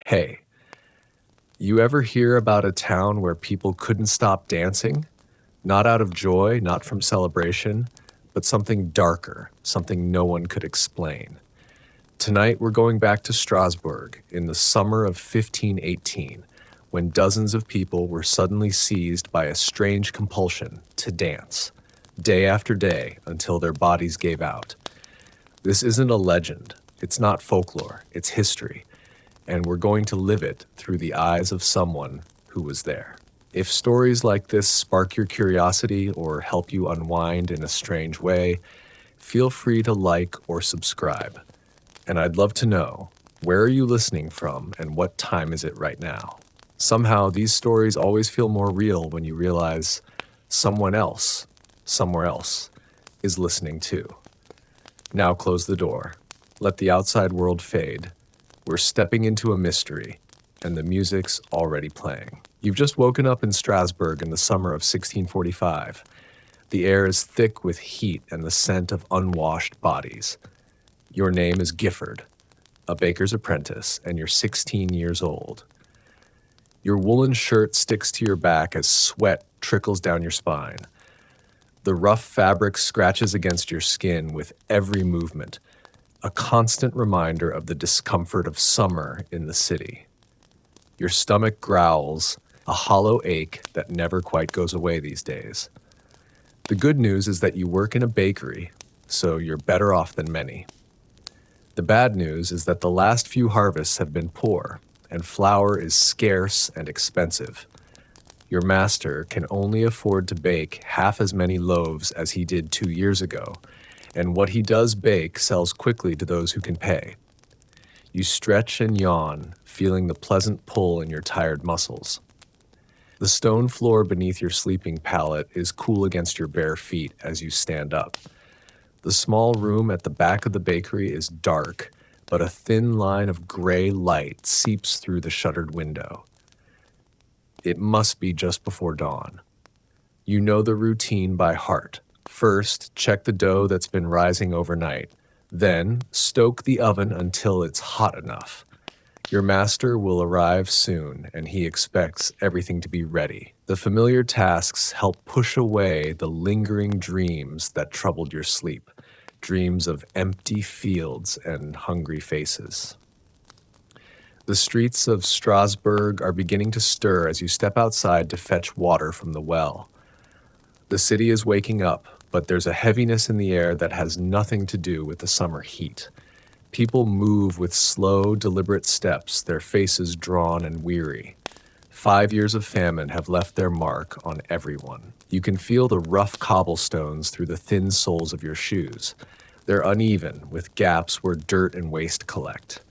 Hey, you ever hear about a town where people couldn't stop dancing? Not out of joy, not from celebration, but something darker, something no one could explain. Tonight, we're going back to Strasbourg in the summer of 1518, when dozens of people were suddenly seized by a strange compulsion to dance, day after day until their bodies gave out. This isn't a legend, it's not folklore, it's history, and we're going to live it through the eyes of someone who was there. If stories like this spark your curiosity or help you unwind in a strange way, feel free to like or subscribe. And I'd love to know, where are you listening from and what time is it right now? Somehow, these stories always feel more real when you realize someone else, somewhere else, is listening too. Now close the door. Let the outside world fade. We're stepping into a mystery, and the music's already playing. You've just woken up in Strasbourg in the summer of 1645. The air is thick with heat and the scent of unwashed bodies. Your name is Gifford, a baker's apprentice, and you're 16 years old. Your woolen shirt sticks to your back as sweat trickles down your spine. The rough fabric scratches against your skin with every movement, a constant reminder of the discomfort of summer in the city. Your stomach growls, a hollow ache that never quite goes away these days. The good news is that you work in a bakery, so you're better off than many. The bad news is that the last few harvests have been poor, and flour is scarce and expensive. Your master can only afford to bake half as many loaves as he did 2 years ago, and what he does bake sells quickly to those who can pay. You stretch and yawn, feeling the pleasant pull in your tired muscles. The stone floor beneath your sleeping pallet is cool against your bare feet as you stand up. The small room at the back of the bakery is dark, but a thin line of gray light seeps through the shuttered window. It must be just before dawn. You know the routine by heart. First, check the dough that's been rising overnight. Then, stoke the oven until it's hot enough. Your master will arrive soon, and he expects everything to be ready. The familiar tasks help push away the lingering dreams that troubled your sleep, dreams of empty fields and hungry faces. The streets of Strasbourg are beginning to stir as you step outside to fetch water from the well. The city is waking up, but there's a heaviness in the air that has nothing to do with the summer heat. People move with slow, deliberate steps, their faces drawn and weary. 5 years of famine have left their mark on everyone. You can feel the rough cobblestones through the thin soles of your shoes. They're uneven, with gaps where dirt and waste collect.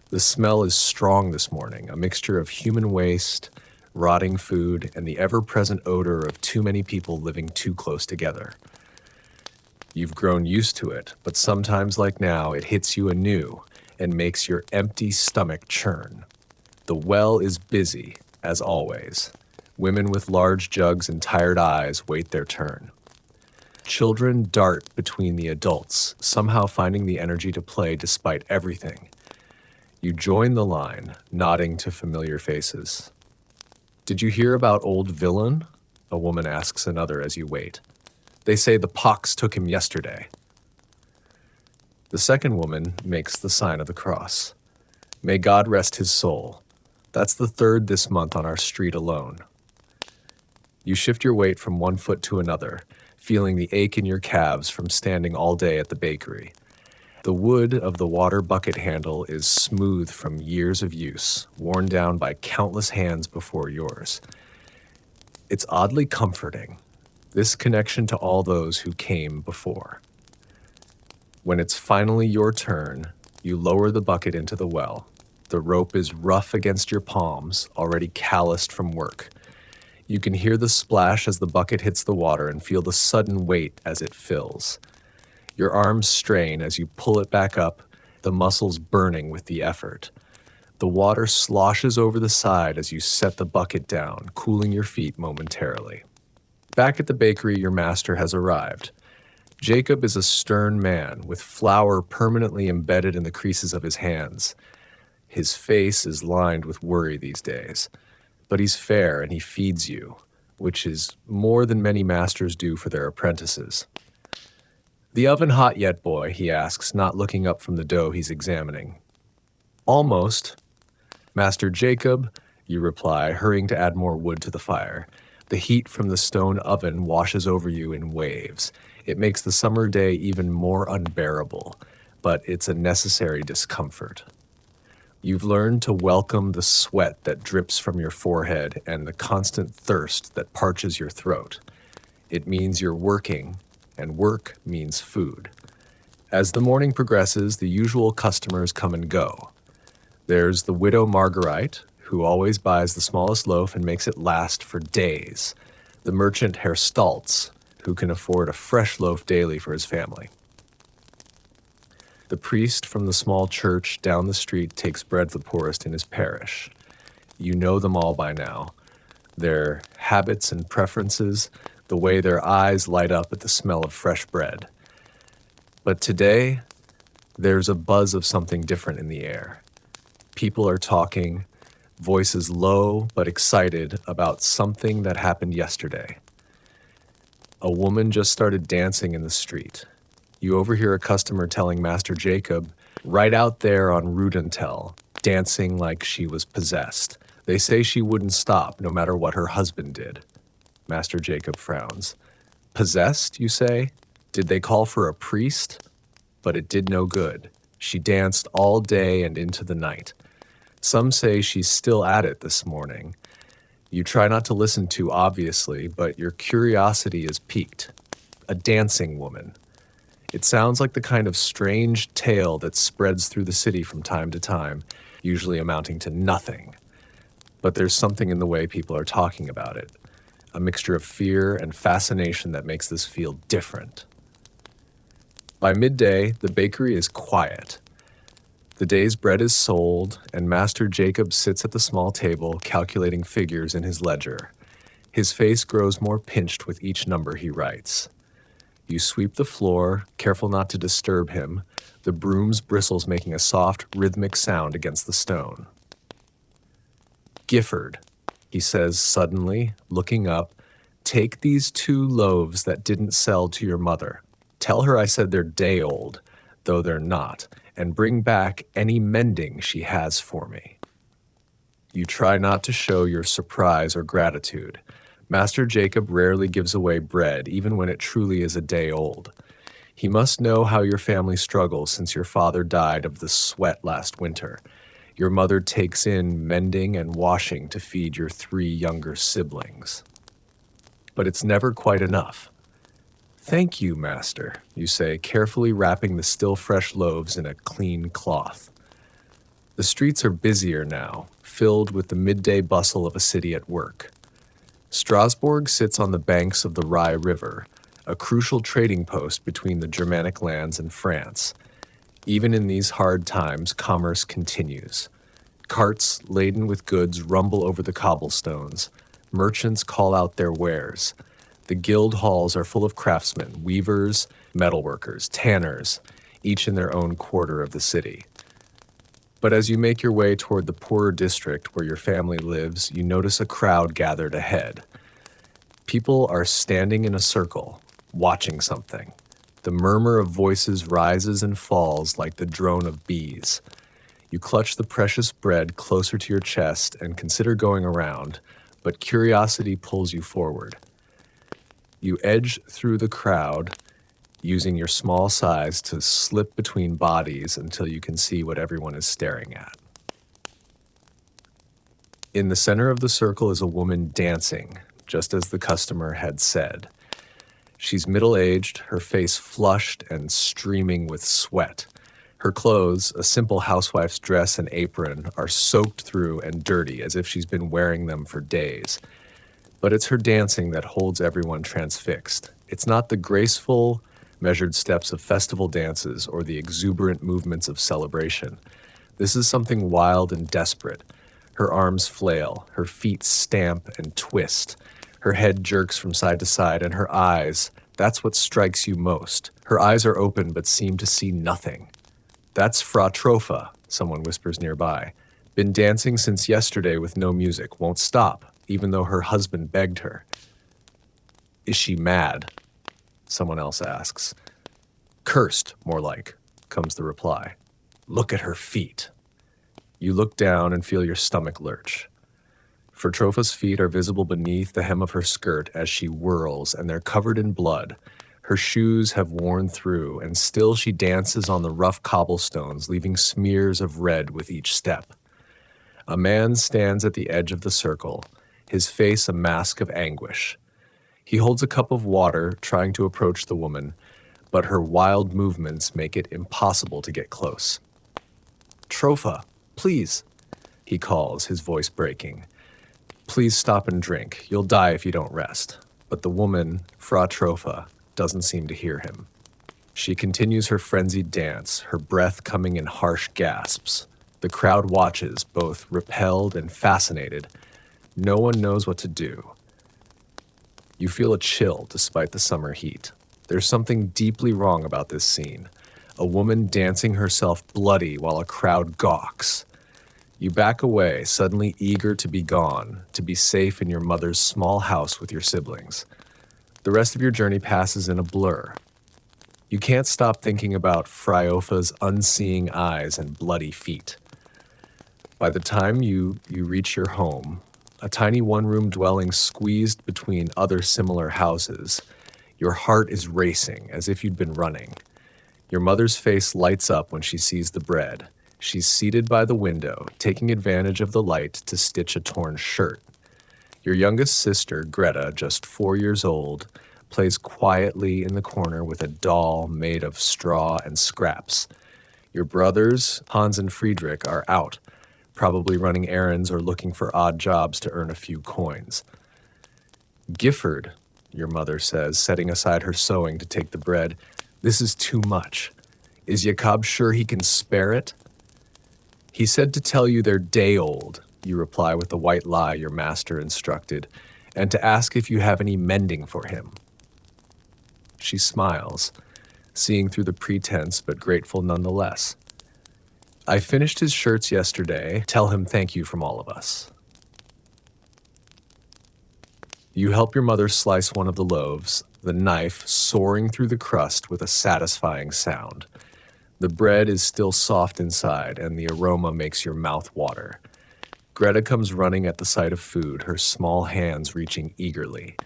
The smell is strong this morning, a mixture of human waste, rotting food, and the ever-present odor of too many people living too close together. You've grown used to it, but sometimes like now, it hits you anew and makes your empty stomach churn. The well is busy, as always. Women with large jugs and tired eyes wait their turn. Children dart between the adults, somehow finding the energy to play despite everything. You join the line, nodding to familiar faces. "Did you hear about old Villain?" a woman asks another as you wait. "They say the pox took him yesterday." The second woman makes the sign of the cross. "May God rest his soul." That's the third this month on our street alone. You shift your weight from one foot to another, feeling the ache in your calves from standing all day at the bakery. The wood of the water bucket handle is smooth from years of use, worn down by countless hands before yours. It's oddly comforting, this connection to all those who came before. When it's finally your turn, you lower the bucket into the well. The rope is rough against your palms, already calloused from work. You can hear the splash as the bucket hits the water and feel the sudden weight as it fills. Your arms strain as you pull it back up, the muscles burning with the effort. The water sloshes over the side as you set the bucket down, cooling your feet momentarily. Back at the bakery, your master has arrived. Jacob is a stern man with flour permanently embedded in the creases of his hands. His face is lined with worry these days, but he's fair and he feeds you, which is more than many masters do for their apprentices. "The oven hot yet, boy?" he asks, not looking up from the dough he's examining. "Almost." "Master Jacob," you reply, hurrying to add more wood to the fire. The heat from the stone oven washes over you in waves. It makes the summer day even more unbearable, but it's a necessary discomfort. You've learned to welcome the sweat that drips from your forehead and the constant thirst that parches your throat. It means you're working, and work means food. As the morning progresses, the usual customers come and go. There's the widow Marguerite, who always buys the smallest loaf and makes it last for days. The merchant Herr Stolz, who can afford a fresh loaf daily for his family. The priest from the small church down the street takes bread the poorest in his parish. You know them all by now. Their habits and preferences, the way their eyes light up at the smell of fresh bread. But today, there's a buzz of something different in the air. People are talking, voices low but excited about something that happened yesterday. A woman just started dancing in the street. You overhear a customer telling Master Jacob, right out there on Rudentel, dancing like she was possessed. They say she wouldn't stop no matter what her husband did. Master Jacob frowns. Possessed, you say? Did they call for a priest? But it did no good. She danced all day and into the night. Some say she's still at it this morning. You try not to listen too obviously, but your curiosity is piqued. A dancing woman. It sounds like the kind of strange tale that spreads through the city from time to time, usually amounting to nothing. But there's something in the way people are talking about it. A mixture of fear and fascination that makes this feel different. By midday, the bakery is quiet. The day's bread is sold, and Master Jacob sits at the small table calculating figures in his ledger. His face grows more pinched with each number he writes. You sweep the floor, careful not to disturb him, the broom's bristles making a soft, rhythmic sound against the stone. "Gifford," he says suddenly, looking up, "take these 2 loaves that didn't sell to your mother. Tell her I said they're day-old, though they're not, and bring back any mending she has for me." You try not to show your surprise or gratitude. Master Jacob rarely gives away bread, even when it truly is a day old. He must know how your family struggles since your father died of the sweat last winter. Your mother takes in mending and washing to feed your 3 younger siblings. But it's never quite enough. "Thank you, master," you say, carefully wrapping the still fresh loaves in a clean cloth. The streets are busier now, filled with the midday bustle of a city at work. Strasbourg sits on the banks of the Rye River, a crucial trading post between the Germanic lands and France. Even in these hard times, commerce continues. Carts laden with goods rumble over the cobblestones. Merchants call out their wares. The guild halls are full of craftsmen, weavers, metalworkers, tanners, each in their own quarter of the city. But as you make your way toward the poorer district where your family lives, you notice a crowd gathered ahead. People are standing in a circle, watching something. The murmur of voices rises and falls like the drone of bees. You clutch the precious bread closer to your chest and consider going around, but curiosity pulls you forward. You edge through the crowd, using your small size to slip between bodies until you can see what everyone is staring at. In the center of the circle is a woman dancing, just as the customer had said. She's middle-aged, her face flushed and streaming with sweat. Her clothes, a simple housewife's dress and apron, are soaked through and dirty as if she's been wearing them for days. But it's her dancing that holds everyone transfixed. It's not the graceful, measured steps of festival dances or the exuberant movements of celebration. This is something wild and desperate. Her arms flail, her feet stamp and twist. Her head jerks from side to side, and her eyes, that's what strikes you most. Her eyes are open but seem to see nothing. "That's Frau Trofa," someone whispers nearby. Been dancing since yesterday with no music, won't stop, even though her husband begged her. Is she mad? Someone else asks. Cursed, more like, comes the reply. Look at her feet. You look down and feel your stomach lurch. For Tropha's feet are visible beneath the hem of her skirt as she whirls, and they're covered in blood. Her shoes have worn through, and still she dances on the rough cobblestones, leaving smears of red with each step. A man stands at the edge of the circle, his face a mask of anguish. He holds a cup of water, trying to approach the woman, but her wild movements make it impossible to get close. Tropha, please, he calls, his voice breaking. Please stop and drink. You'll die if you don't rest. But the woman, Fra Tropha, doesn't seem to hear him. She continues her frenzied dance, her breath coming in harsh gasps. The crowd watches, both repelled and fascinated. No one knows what to do. You feel a chill despite the summer heat. There's something deeply wrong about this scene. A woman dancing herself bloody while a crowd gawks. You back away, suddenly eager to be gone, to be safe in your mother's small house with your siblings. The rest of your journey passes in a blur. You can't stop thinking about Friofa's unseeing eyes and bloody feet. By the time you reach your home, a tiny one-room dwelling squeezed between other similar houses, your heart is racing as if you'd been running. Your mother's face lights up when she sees the bread. She's seated by the window, taking advantage of the light to stitch a torn shirt. Your youngest sister, Greta, just 4 years old, plays quietly in the corner with a doll made of straw and scraps. Your brothers, Hans and Friedrich, are out, probably running errands or looking for odd jobs to earn a few coins. Gifford, your mother says, setting aside her sewing to take the bread, this is too much. Is Jakob sure he can spare it? He said to tell you they're day old, you reply with the white lie your master instructed, and to ask if you have any mending for him. She smiles, seeing through the pretense but grateful nonetheless. I finished his shirts yesterday. Tell him thank you from all of us. You help your mother slice one of the loaves, the knife soaring through the crust with a satisfying sound. The bread is still soft inside, and the aroma makes your mouth water. Greta comes running at the sight of food, her small hands reaching eagerly.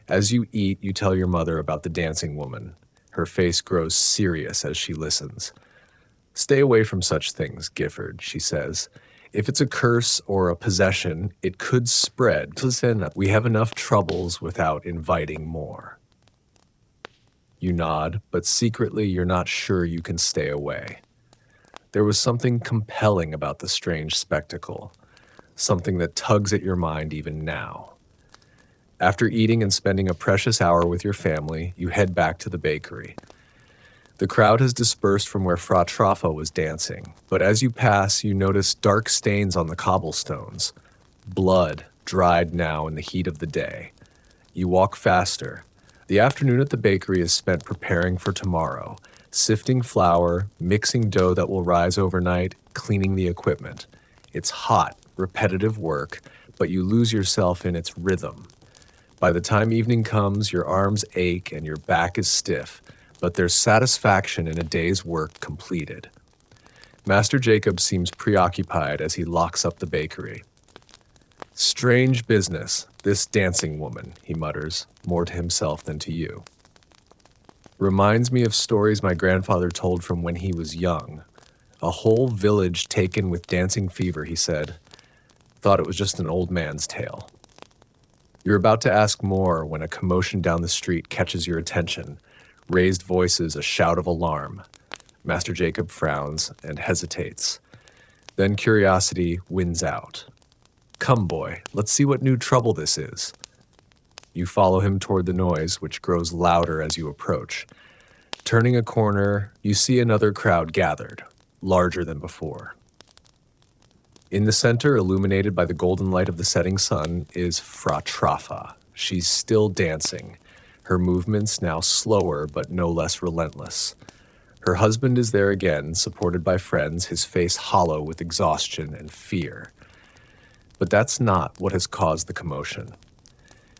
As you eat, you tell your mother about the dancing woman. Her face grows serious as she listens. Stay away from such things, Gifford, she says. If it's a curse or a possession, it could spread. Listen, we have enough troubles without inviting more. You nod, but secretly you're not sure you can stay away. There was something compelling about the strange spectacle, something that tugs at your mind even now. After eating and spending a precious hour with your family, you head back to the bakery. The crowd has dispersed from where Fra Tropha was dancing, but as you pass, you notice dark stains on the cobblestones. Blood, dried now in the heat of the day. You walk faster. The afternoon at the bakery is spent preparing for tomorrow, sifting flour, mixing dough that will rise overnight, cleaning the equipment. It's hot, repetitive work, but you lose yourself in its rhythm. By the time evening comes, your arms ache and your back is stiff, but there's satisfaction in a day's work completed. Master Jacob seems preoccupied as he locks up the bakery. Strange business, this dancing woman, he mutters, more to himself than to you. Reminds me of stories my grandfather told from when he was young. A whole village taken with dancing fever, he said. Thought it was just an old man's tale. You're about to ask more when a commotion down the street catches your attention. Raised voices, a shout of alarm. Master Jacob frowns and hesitates. Then curiosity wins out. Come, boy, let's see what new trouble this is. You follow him toward the noise, which grows louder as you approach. Turning a corner, you see another crowd gathered, larger than before. In the center, illuminated by the golden light of the setting sun, is Fra Tropha. She's still dancing, her movements now slower but no less relentless. Her husband is there again, supported by friends, his face hollow with exhaustion and fear. But that's not what has caused the commotion.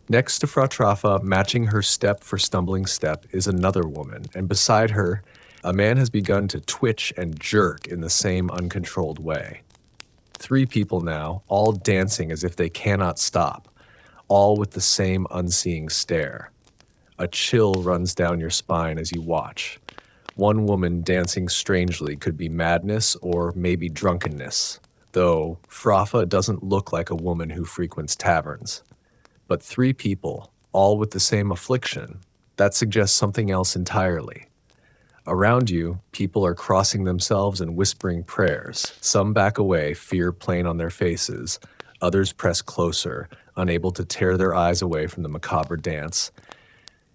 Next to Frau Traffa, matching her step for stumbling step, is another woman, and beside her, a man has begun to twitch and jerk in the same uncontrolled way. 3 people now, all dancing as if they cannot stop, all with the same unseeing stare. A chill runs down your spine as you watch. One woman dancing strangely could be madness or maybe drunkenness, though Fraffa doesn't look like a woman who frequents taverns. But 3 people, all with the same affliction, that suggests something else entirely. Around you, people are crossing themselves and whispering prayers. Some back away, fear plain on their faces. Others press closer, unable to tear their eyes away from the macabre dance.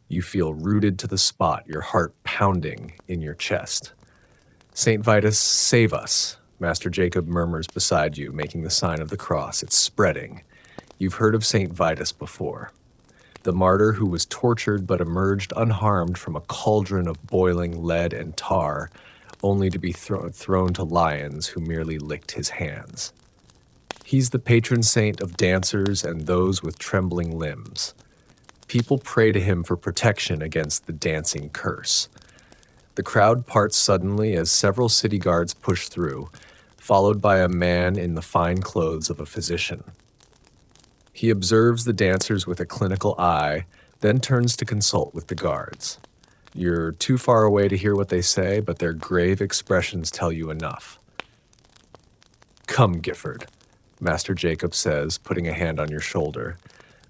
You feel rooted to the spot, your heart pounding in your chest. "St. Vitus, save us," Master Jacob murmurs beside you, making the sign of the cross. It's spreading. You've heard of St. Vitus before. The martyr who was tortured but emerged unharmed from a cauldron of boiling lead and tar, only to be thrown to lions who merely licked his hands. He's the patron saint of dancers and those with trembling limbs. People pray to him for protection against the dancing curse. The crowd parts suddenly as several city guards push through, followed by a man in the fine clothes of a physician. He observes the dancers with a clinical eye, then turns to consult with the guards. You're too far away to hear what they say, but their grave expressions tell you enough. "Come, Gifford," Master Jacob says, putting a hand on your shoulder.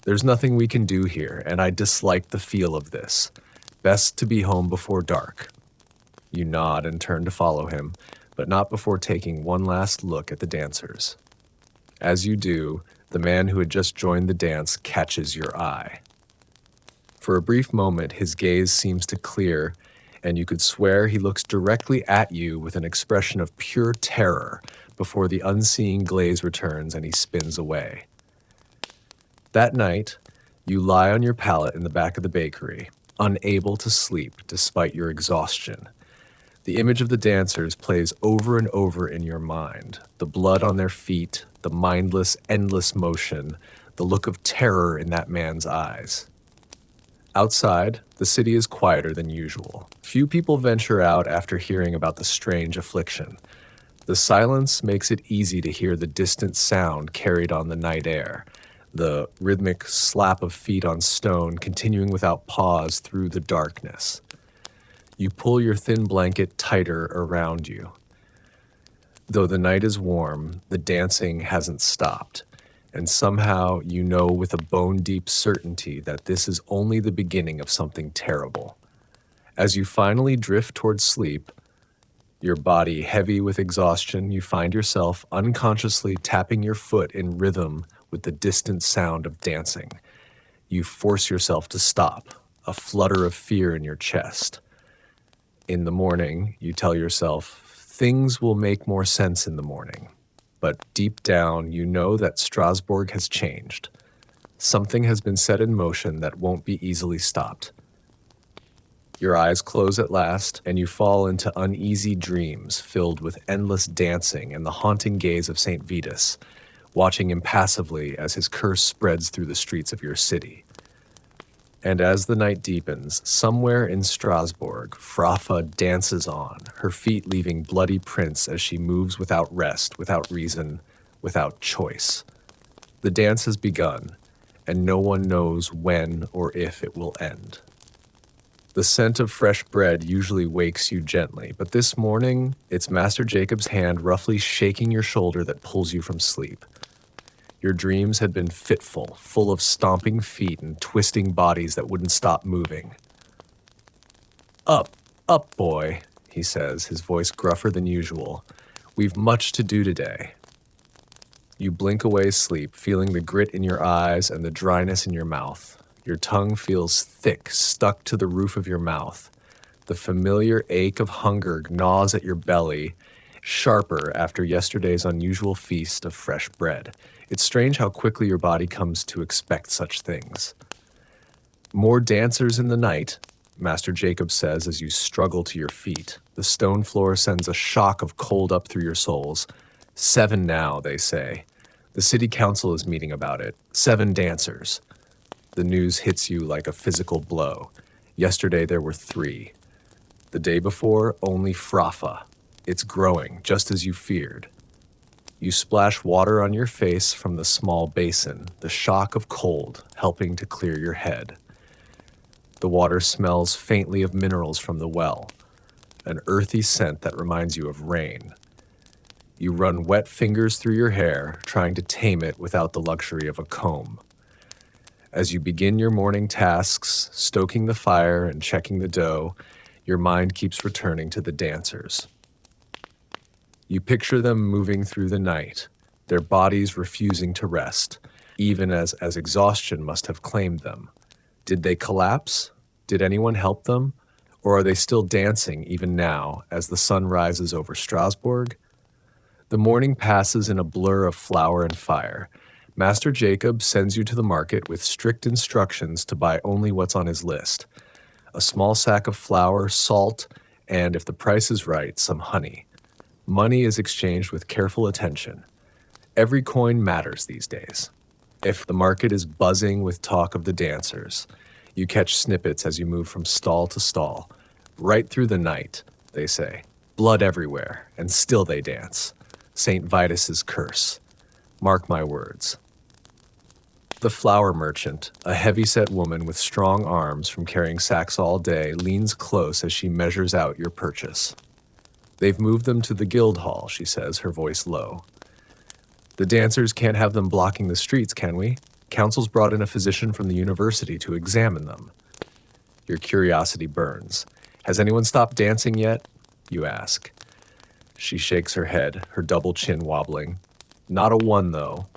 "There's nothing we can do here, and I dislike the feel of this. Best to be home before dark." You nod and turn to follow him, but not before taking one last look at the dancers. As you do, the man who had just joined the dance catches your eye. For a brief moment, his gaze seems to clear, and you could swear he looks directly at you with an expression of pure terror before the unseeing glaze returns and he spins away. That night, you lie on your pallet in the back of the bakery, unable to sleep despite your exhaustion. The image of the dancers plays over and over in your mind, the blood on their feet, the mindless, endless motion, the look of terror in that man's eyes. Outside, the city is quieter than usual. Few people venture out after hearing about the strange affliction. The silence makes it easy to hear the distant sound carried on the night air, the rhythmic slap of feet on stone continuing without pause through the darkness. You pull your thin blanket tighter around you. Though the night is warm, the dancing hasn't stopped, and somehow you know with a bone-deep certainty that this is only the beginning of something terrible. As you finally drift towards sleep, your body heavy with exhaustion, you find yourself unconsciously tapping your foot in rhythm with the distant sound of dancing. You force yourself to stop, a flutter of fear in your chest. In the morning, you tell yourself, things will make more sense in the morning. But deep down, you know that Strasbourg has changed. Something has been set in motion that won't be easily stopped. Your eyes close at last, and you fall into uneasy dreams filled with endless dancing and the haunting gaze of St. Vitus, watching impassively as his curse spreads through the streets of your city. And as the night deepens, somewhere in Strasbourg, Fraffa dances on, her feet leaving bloody prints as she moves without rest, without reason, without choice. The dance has begun, and no one knows when or if it will end. The scent of fresh bread usually wakes you gently, but this morning, it's Master Jacob's hand roughly shaking your shoulder that pulls you from sleep. Your dreams had been fitful, full of stomping feet and twisting bodies that wouldn't stop moving. Up, boy, he says, his voice gruffer than usual. We've much to do today. You blink away sleep, feeling the grit in your eyes and the dryness in your mouth. Your tongue feels thick, stuck to the roof of your mouth. The familiar ache of hunger gnaws at your belly, sharper after yesterday's unusual feast of fresh bread. It's strange how quickly your body comes to expect such things. More dancers in the night, Master Jacob says as you struggle to your feet. The stone floor sends a shock of cold up through your soles. 7 now, they say. The city council is meeting about it. 7 dancers. The news hits you like a physical blow. Yesterday there were 3. The day before, only Frafa. It's growing, just as you feared. You splash water on your face from the small basin, the shock of cold helping to clear your head. The water smells faintly of minerals from the well, an earthy scent that reminds you of rain. You run wet fingers through your hair, trying to tame it without the luxury of a comb. As you begin your morning tasks, stoking the fire and checking the dough, your mind keeps returning to the dancers. You picture them moving through the night, their bodies refusing to rest, even as exhaustion must have claimed them. Did they collapse? Did anyone help them? Or are they still dancing even now as the sun rises over Strasbourg? The morning passes in a blur of flour and fire. Master Jacob sends you to the market with strict instructions to buy only what's on his list. A small sack of flour, salt, and, if the price is right, some honey. Money is exchanged with careful attention. Every coin matters these days. If the market is buzzing with talk of the dancers, you catch snippets as you move from stall to stall. Right through the night, they say. Blood everywhere, and still they dance. St. Vitus's curse. Mark my words. The flour merchant, a heavy-set woman with strong arms from carrying sacks all day, leans close as she measures out your purchase. They've moved them to the guild hall, she says, her voice low. The dancers can't have them blocking the streets, can we? Council's brought in a physician from the university to examine them. Your curiosity burns. Has anyone stopped dancing yet? You ask. She shakes her head, her double chin wobbling. Not a one, though.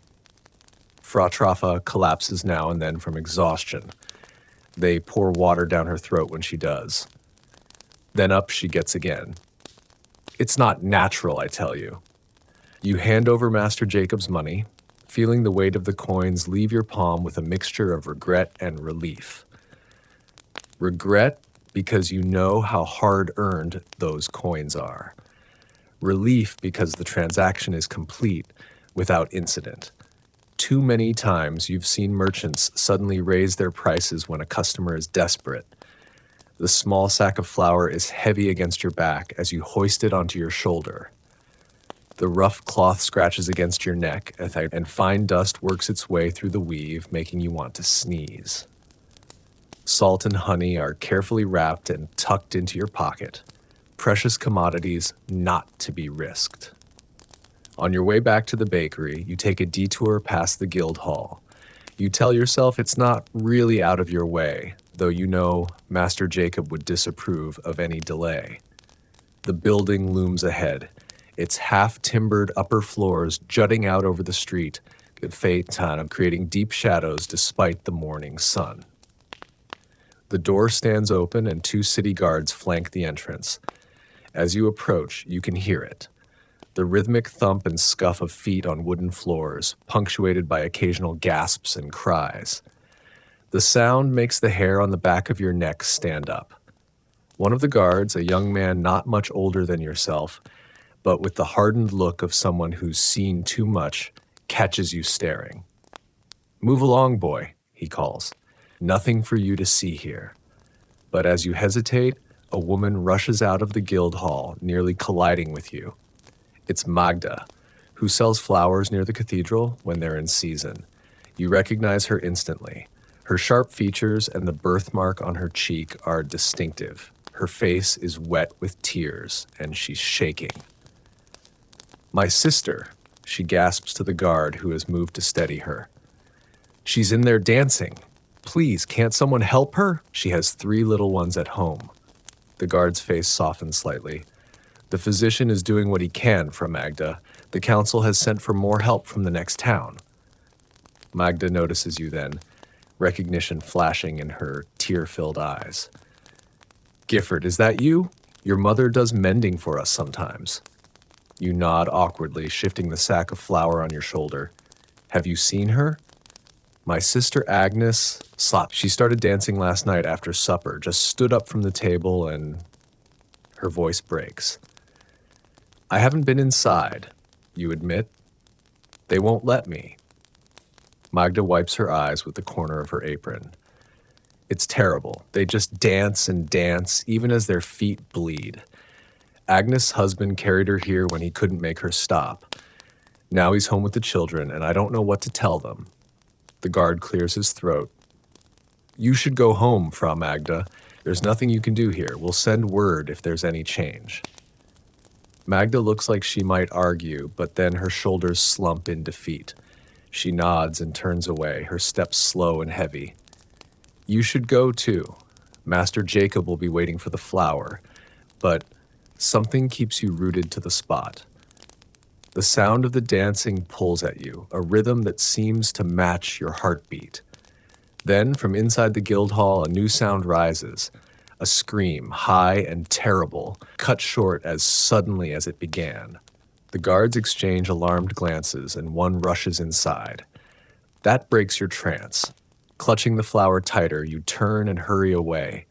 Fra Trafa collapses now and then from exhaustion. They pour water down her throat when she does. Then up she gets again. It's not natural, I tell you. You hand over Master Jacob's money, feeling the weight of the coins leave your palm with a mixture of regret and relief. Regret because you know how hard-earned those coins are. Relief because the transaction is complete without incident. Too many times you've seen merchants suddenly raise their prices when a customer is desperate. The small sack of flour is heavy against your back as you hoist it onto your shoulder. The rough cloth scratches against your neck and fine dust works its way through the weave, making you want to sneeze. Salt and honey are carefully wrapped and tucked into your pocket. Precious commodities not to be risked. On your way back to the bakery, you take a detour past the guild hall. You tell yourself it's not really out of your way, though you know Master Jacob would disapprove of any delay. The building looms ahead, its half-timbered upper floors jutting out over the street, creating deep shadows despite the morning sun. The door stands open and 2 city guards flank the entrance. As you approach, you can hear it. The rhythmic thump and scuff of feet on wooden floors, punctuated by occasional gasps and cries. The sound makes the hair on the back of your neck stand up. One of the guards, a young man not much older than yourself, but with the hardened look of someone who's seen too much, catches you staring. "Move along, boy," he calls. "Nothing for you to see here." But as you hesitate, a woman rushes out of the guild hall, nearly colliding with you. It's Magda, who sells flowers near the cathedral when they're in season. You recognize her instantly. Her sharp features and the birthmark on her cheek are distinctive. Her face is wet with tears, and she's shaking. "My sister," she gasps to the guard who has moved to steady her. "She's in there dancing. Please, can't someone help her? She has 3 little ones at home." The guard's face softens slightly. "The physician is doing what he can, Fra Magda. The council has sent for more help from the next town." Magda notices you then, recognition flashing in her tear-filled eyes. "Gifford, is that you? Your mother does mending for us sometimes." You nod awkwardly, shifting the sack of flour on your shoulder. "Have you seen her?" My sister Agnes slop. She started dancing last night after supper, just stood up from the table and her voice breaks. I haven't been inside, you admit. They won't let me. Magda wipes her eyes with the corner of her apron. It's terrible. They just dance and dance, even as their feet bleed. Agnes' husband carried her here when he couldn't make her stop. Now he's home with the children, and I don't know what to tell them. The guard clears his throat. You should go home, Frau Magda. There's nothing you can do here. We'll send word if there's any change. Magda looks like she might argue, but then her shoulders slump in defeat. She nods and turns away, her steps slow and heavy. You should go too. Master Jacob will be waiting for the flower, but something keeps you rooted to the spot. The sound of the dancing pulls at you, a rhythm that seems to match your heartbeat. Then, from inside the guild hall, a new sound rises, a scream, high and terrible, cut short as suddenly as it began. The guards exchange alarmed glances, and one rushes inside. That breaks your trance. Clutching the flower tighter, you turn and hurry away,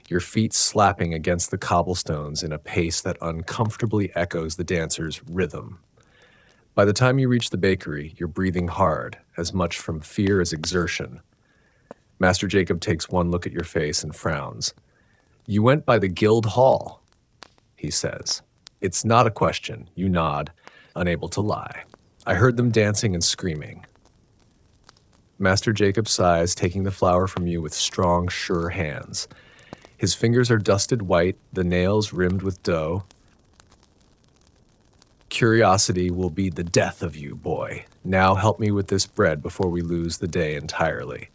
your feet slapping against the cobblestones in a pace that uncomfortably echoes the dancer's rhythm. By the time you reach the bakery, you're breathing hard, as much from fear as exertion. Master Jacob takes one look at your face and frowns. You went by the guild hall, he says. It's not a question, you nod, unable to lie. I heard them dancing and screaming. Master Jacob sighs, taking the flower from you with strong, sure hands. His fingers are dusted white, the nails rimmed with dough. Curiosity will be the death of you, boy. Now help me with this bread before we lose the day entirely.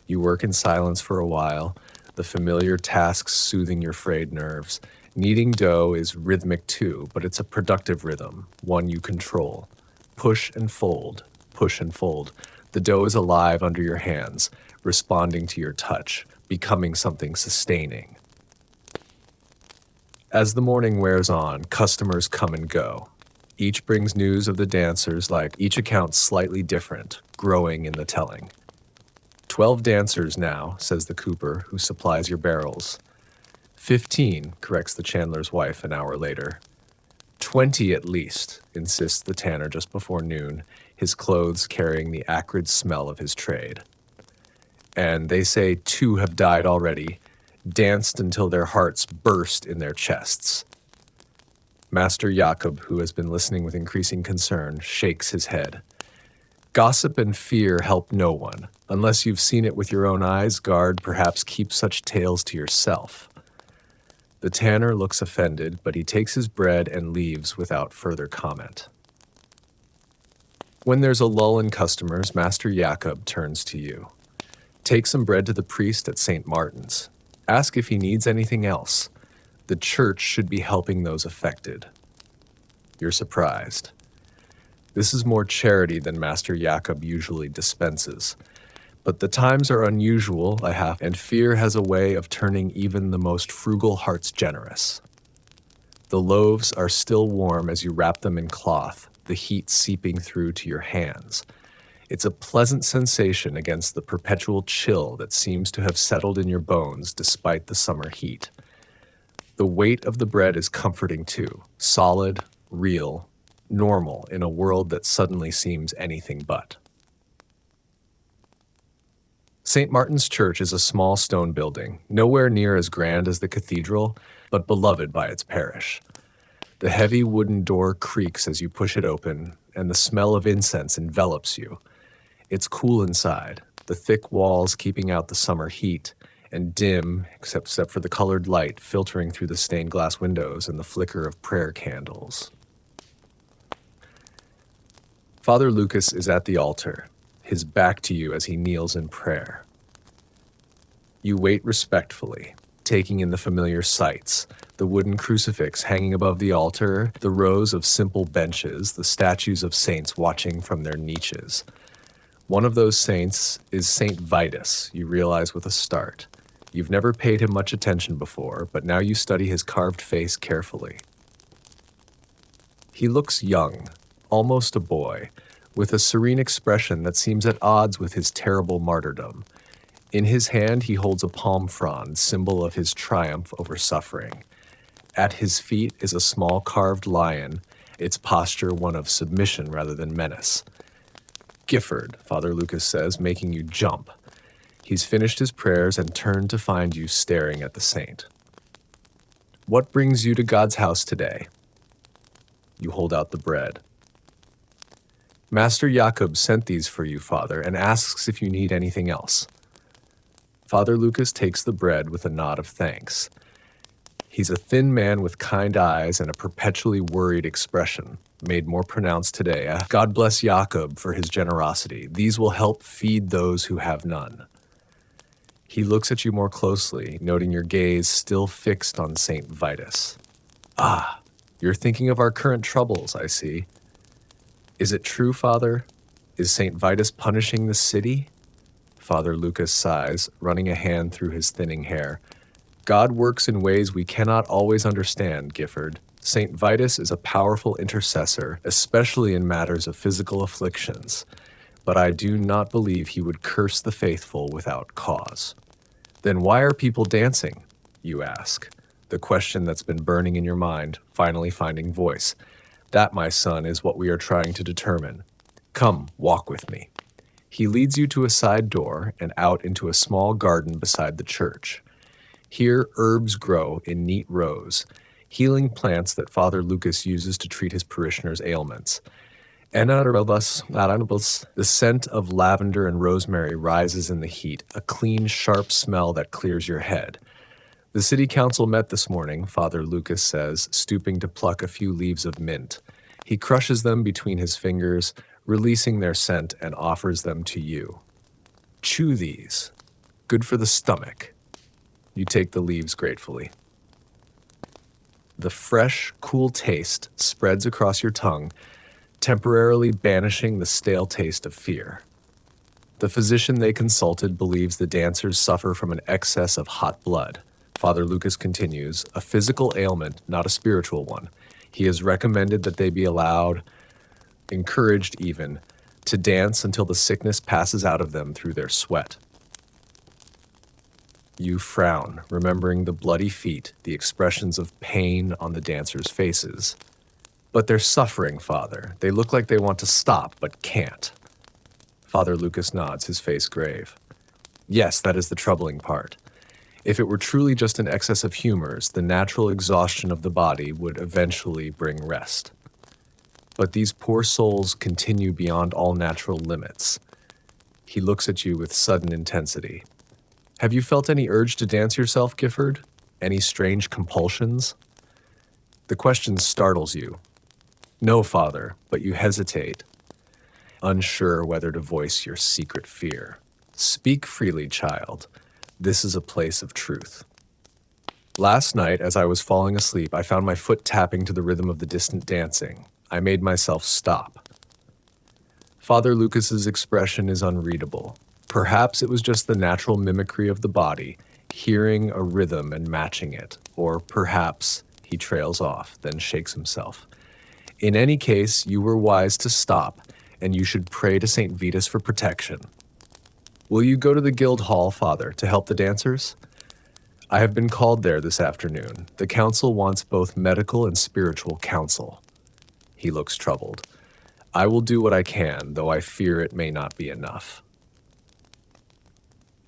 You work in silence for a while, the familiar tasks soothing your frayed nerves. Kneading dough is rhythmic too, but it's a productive rhythm, one you control. Push and fold, push and fold. The dough is alive under your hands, responding to your touch, becoming something sustaining. As the morning wears on, customers come and go. Each brings news of the dancers, like each account slightly different, growing in the telling. 12 dancers now, says the cooper who supplies your barrels. 15, corrects the chandler's wife an hour later. 20 at least, insists the tanner just before noon, his clothes carrying the acrid smell of his trade. And they say 2 have died already, danced until their hearts burst in their chests. Master Jacob, who has been listening with increasing concern, shakes his head. Gossip and fear help no one. Unless you've seen it with your own eyes, guard, perhaps keep such tales to yourself. The tanner looks offended, but he takes his bread and leaves without further comment. When there's a lull in customers, Master Jacob turns to you. Take some bread to the priest at St. Martin's. Ask if he needs anything else. The church should be helping those affected. You're surprised. This is more charity than Master Jacob usually dispenses. But the times are unusual, and fear has a way of turning even the most frugal hearts generous. The loaves are still warm as you wrap them in cloth, the heat seeping through to your hands. It's a pleasant sensation against the perpetual chill that seems to have settled in your bones despite the summer heat. The weight of the bread is comforting too, solid, real, normal in a world that suddenly seems anything but. St. Martin's Church is a small stone building, nowhere near as grand as the cathedral, but beloved by its parish. The heavy wooden door creaks as you push it open, and the smell of incense envelops you. It's cool inside, the thick walls keeping out the summer heat, and dim, except for the colored light filtering through the stained glass windows and the flicker of prayer candles. Father Lucas is at the altar, his back to you as he kneels in prayer. You wait respectfully, taking in the familiar sights, the wooden crucifix hanging above the altar, the rows of simple benches, the statues of saints watching from their niches. One of those saints is Saint Vitus, you realize with a start. You've never paid him much attention before, but now you study his carved face carefully. He looks young, almost a boy, with a serene expression that seems at odds with his terrible martyrdom. In his hand, he holds a palm frond, symbol of his triumph over suffering. At his feet is a small carved lion, its posture one of submission rather than menace. Gifford, Father Lucas says, making you jump. He's finished his prayers and turned to find you staring at the saint. What brings you to God's house today? You hold out the bread. Master Jakob sent these for you, Father, and asks if you need anything else. Father Lucas takes the bread with a nod of thanks. He's a thin man with kind eyes and a perpetually worried expression, made more pronounced today. God bless Jakob for his generosity. These will help feed those who have none. He looks at you more closely, noting your gaze still fixed on St. Vitus. Ah, you're thinking of our current troubles, I see. Is it true, Father? Is St. Vitus punishing the city? Father Lucas sighs, running a hand through his thinning hair. God works in ways we cannot always understand, Gifford. St. Vitus is a powerful intercessor, especially in matters of physical afflictions, but I do not believe he would curse the faithful without cause. Then why are people dancing, you ask? The question that's been burning in your mind, finally finding voice. That, my son, is what we are trying to determine. Come, walk with me. He leads you to a side door and out into a small garden beside the church. Here, herbs grow in neat rows, healing plants that Father Lucas uses to treat his parishioners' ailments. The scent of lavender and rosemary rises in the heat, a clean, sharp smell that clears your head. The city council met this morning, Father Lucas says, stooping to pluck a few leaves of mint. He crushes them between his fingers, releasing their scent, and offers them to you. Chew these. Good for the stomach. You take the leaves gratefully. The fresh, cool taste spreads across your tongue, temporarily banishing the stale taste of fear. The physician they consulted believes the dancers suffer from an excess of hot blood. Father Lucas continues, a physical ailment, not a spiritual one. He has recommended that they be allowed, encouraged even, to dance until the sickness passes out of them through their sweat. You frown, remembering the bloody feet, the expressions of pain on the dancers' faces. But they're suffering, Father. They look like they want to stop, but can't. Father Lucas nods, his face grave. Yes, that is the troubling part. If it were truly just an excess of humors, the natural exhaustion of the body would eventually bring rest. But these poor souls continue beyond all natural limits. He looks at you with sudden intensity. Have you felt any urge to dance yourself, Gifford? Any strange compulsions? The question startles you. No, Father, but you hesitate, unsure whether to voice your secret fear. Speak freely, child. This is a place of truth. Last night, as I was falling asleep, I found my foot tapping to the rhythm of the distant dancing. I made myself stop. Father Lucas's expression is unreadable. Perhaps it was just the natural mimicry of the body, hearing a rhythm and matching it, or perhaps he trails off, then shakes himself. In any case, you were wise to stop, and you should pray to St. Vitus for protection. Will you go to the guild hall, Father, to help the dancers? I have been called there this afternoon. The council wants both medical and spiritual counsel. He looks troubled. I will do what I can, though I fear it may not be enough.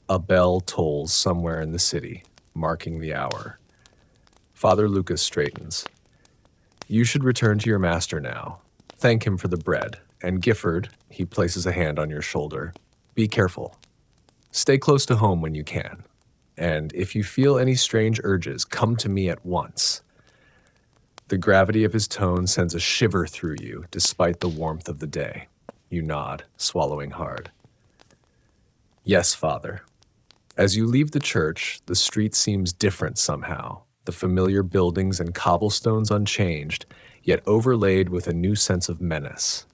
A bell tolls somewhere in the city, marking the hour. Father Lucas straightens. You should return to your master now. Thank him for the bread. And Gifford, he places a hand on your shoulder. Be careful. Stay close to home when you can. And if you feel any strange urges, come to me at once. The gravity of his tone sends a shiver through you, despite the warmth of the day. You nod, swallowing hard. Yes, Father. As you leave the church, the street seems different somehow, the familiar buildings and cobblestones unchanged, yet overlaid with a new sense of menace.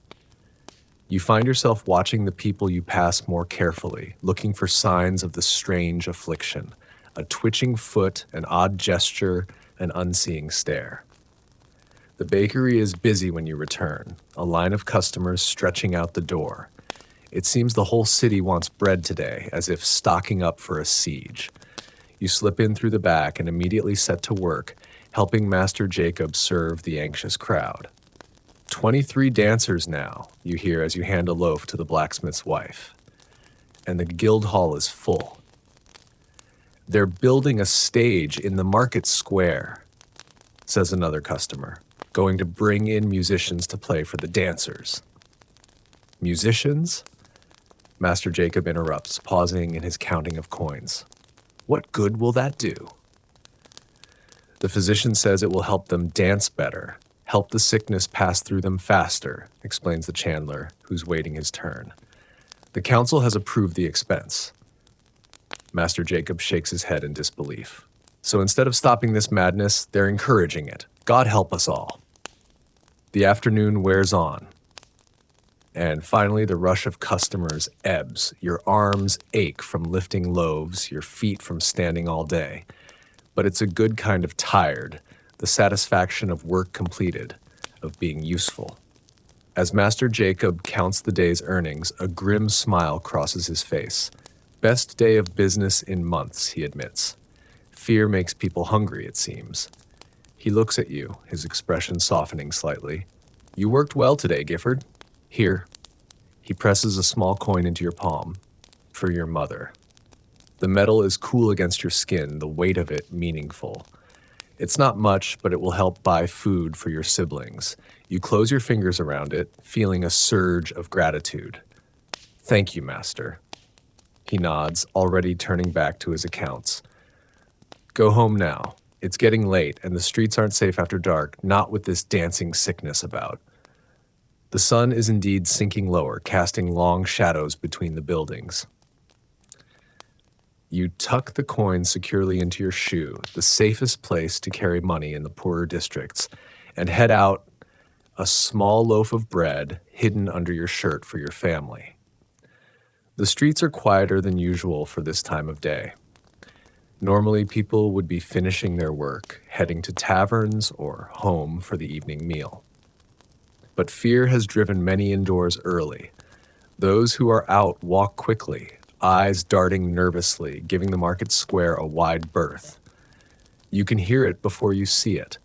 You find yourself watching the people you pass more carefully, looking for signs of the strange affliction, a twitching foot, an odd gesture, an unseeing stare. The bakery is busy when you return, a line of customers stretching out the door. It seems the whole city wants bread today, as if stocking up for a siege. You slip in through the back and immediately set to work, helping Master Jacob serve the anxious crowd. 23 dancers now, you hear as you hand a loaf to the blacksmith's wife. And the guild hall is full. They're building a stage in the market square, says another customer, going to bring in musicians to play for the dancers. Musicians? Master Jacob interrupts, pausing in his counting of coins. What good will that do? The physician says it will help them dance better, help the sickness pass through them faster, explains the chandler, who's waiting his turn. The council has approved the expense. Master Jacob shakes his head in disbelief. So instead of stopping this madness, they're encouraging it. God help us all. The afternoon wears on. And finally, the rush of customers ebbs. Your arms ache from lifting loaves, your feet from standing all day. But it's a good kind of tired, the satisfaction of work completed, of being useful. As Master Jacob counts the day's earnings, a grim smile crosses his face. Best day of business in months, he admits. Fear makes people hungry, it seems. He looks at you, his expression softening slightly. You worked well today, Gifford. Here. He presses a small coin into your palm. For your mother. The metal is cool against your skin, the weight of it meaningful. It's not much, but it will help buy food for your siblings. You close your fingers around it, feeling a surge of gratitude. Thank you, Master. He nods, already turning back to his accounts. Go home now. It's getting late, and the streets aren't safe after dark, not with this dancing sickness about. The sun is indeed sinking lower, casting long shadows between the buildings. You tuck the coin securely into your shoe, the safest place to carry money in the poorer districts, and head out, a small loaf of bread hidden under your shirt for your family. The streets are quieter than usual for this time of day. Normally, people would be finishing their work, heading to taverns or home for the evening meal. But fear has driven many indoors early. Those who are out walk quickly, eyes darting nervously, giving the market square a wide berth. You can hear it before you see it.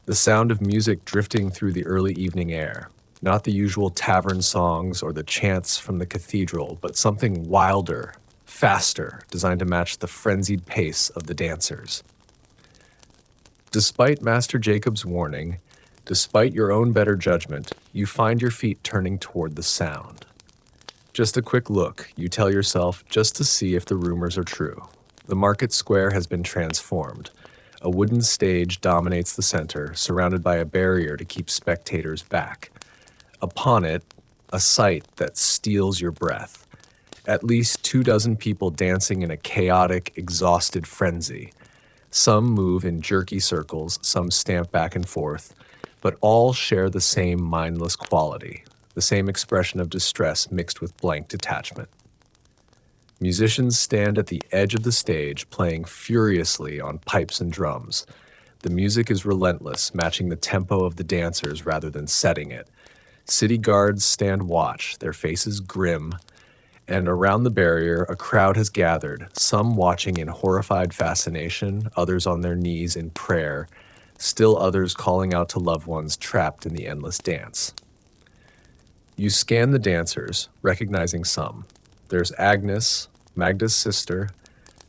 The sound of music drifting through the early evening air. Not the usual tavern songs or the chants from the cathedral, but something wilder, faster, designed to match the frenzied pace of the dancers. Despite Master Jacob's warning, despite your own better judgment, you find your feet turning toward the sound. Just a quick look, you tell yourself, just to see if the rumors are true. The market square has been transformed. A wooden stage dominates the center, surrounded by a barrier to keep spectators back. Upon it, a sight that steals your breath. At least 24 people dancing in a chaotic, exhausted frenzy. Some move in jerky circles, some stamp back and forth, but all share the same mindless quality, the same expression of distress mixed with blank detachment. Musicians stand at the edge of the stage, playing furiously on pipes and drums. The music is relentless, matching the tempo of the dancers rather than setting it. City guards stand watch, their faces grim, and around the barrier, a crowd has gathered, some watching in horrified fascination, others on their knees in prayer, still others calling out to loved ones trapped in the endless dance. You scan the dancers, recognizing some. There's Agnes, Magda's sister,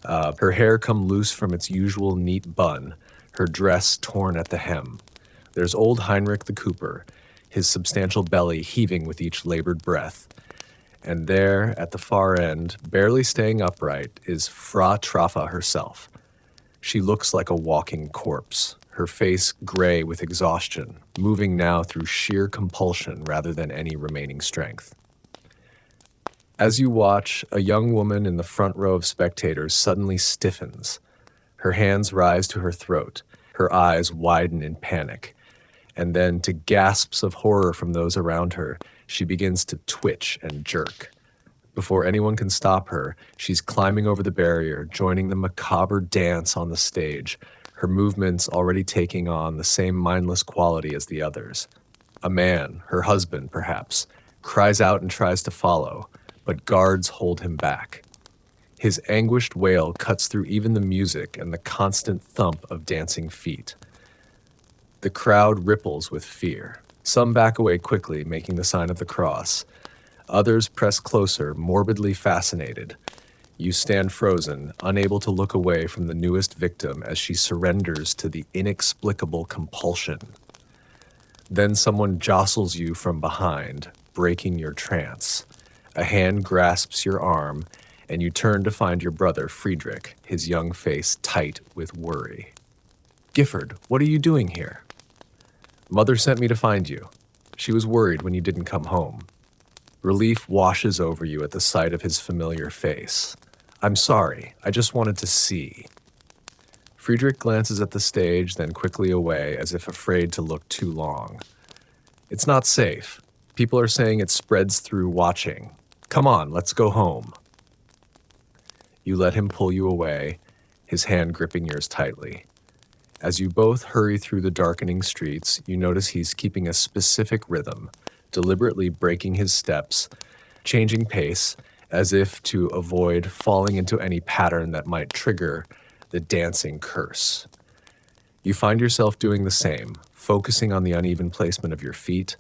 her hair come loose from its usual neat bun, her dress torn at the hem. There's old Heinrich the Cooper, his substantial belly heaving with each labored breath. And there, at the far end, barely staying upright, is Fra Traffa herself. She looks like a walking corpse, her face gray with exhaustion, moving now through sheer compulsion rather than any remaining strength. As you watch, a young woman in the front row of spectators suddenly stiffens. Her hands rise to her throat, her eyes widen in panic. And then, to gasps of horror from those around her, she begins to twitch and jerk. Before anyone can stop her, she's climbing over the barrier, joining the macabre dance on the stage, her movements already taking on the same mindless quality as the others. A man, her husband perhaps, cries out and tries to follow, but guards hold him back. His anguished wail cuts through even the music and the constant thump of dancing feet. The crowd ripples with fear. Some back away quickly, making the sign of the cross. Others press closer, morbidly fascinated. You stand frozen, unable to look away from the newest victim as she surrenders to the inexplicable compulsion. Then someone jostles you from behind, breaking your trance. A hand grasps your arm, and you turn to find your brother, Friedrich, his young face tight with worry. "Gifford, what are you doing here?" "Mother sent me to find you. She was worried when you didn't come home." Relief washes over you at the sight of his familiar face. "I'm sorry, I just wanted to see." Friedrich glances at the stage, then quickly away, as if afraid to look too long. "It's not safe. People are saying it spreads through watching. Come on, let's go home." You let him pull you away, his hand gripping yours tightly. As you both hurry through the darkening streets, you notice he's keeping a specific rhythm, deliberately breaking his steps, changing pace, as if to avoid falling into any pattern that might trigger the dancing curse. You find yourself doing the same, focusing on the uneven placement of your feet,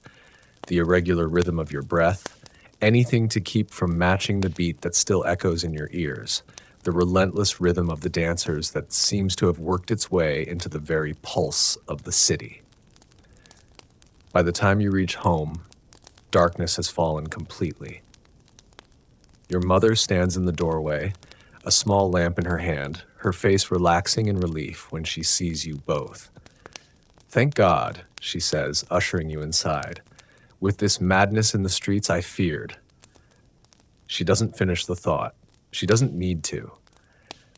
the irregular rhythm of your breath, anything to keep from matching the beat that still echoes in your ears, the relentless rhythm of the dancers that seems to have worked its way into the very pulse of the city. By the time you reach home, darkness has fallen completely. Your mother stands in the doorway, a small lamp in her hand, her face relaxing in relief when she sees you both. "Thank God," she says, ushering you inside. "With this madness in the streets, I feared." She doesn't finish the thought. She doesn't need to.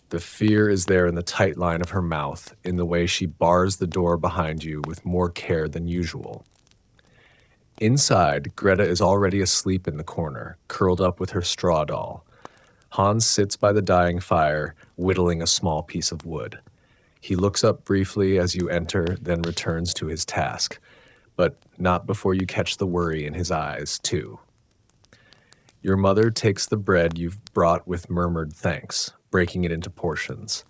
The fear is there in the tight line of her mouth, in the way she bars the door behind you with more care than usual. Inside, Greta is already asleep in the corner, curled up with her straw doll. Hans sits by the dying fire, whittling a small piece of wood. He looks up briefly as you enter, then returns to his task, but not before you catch the worry in his eyes, too. Your mother takes the bread you've brought with murmured thanks, breaking it into portions.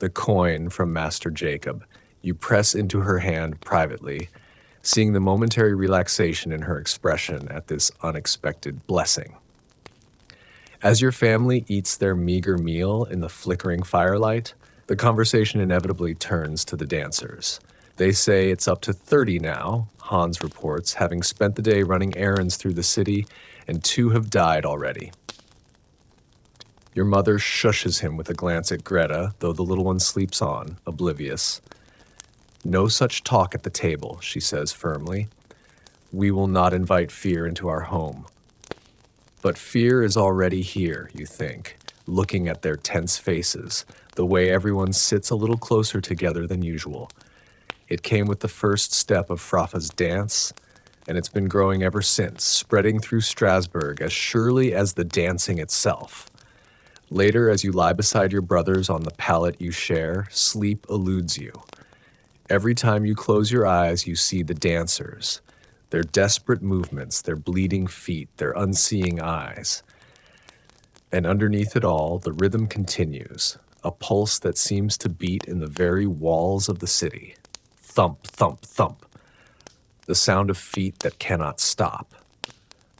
The coin from Master Jacob you press into her hand privately, seeing the momentary relaxation in her expression at this unexpected blessing. As your family eats their meager meal in the flickering firelight, the conversation inevitably turns to the dancers. They say it's up to 30 now, Hans reports, having spent the day running errands through the city, and 2 have died already. Your mother shushes him with a glance at Greta, though the little one sleeps on, oblivious. "No such talk at the table," she says firmly. "We will not invite fear into our home." But fear is already here, you think, looking at their tense faces, the way everyone sits a little closer together than usual. It came with the first step of Fraffa's dance, and it's been growing ever since, spreading through Strasbourg as surely as the dancing itself. Later, as you lie beside your brothers on the pallet you share, sleep eludes you. Every time you close your eyes, you see the dancers, their desperate movements, their bleeding feet, their unseeing eyes. And underneath it all, the rhythm continues, a pulse that seems to beat in the very walls of the city. Thump, thump, thump. The sound of feet that cannot stop.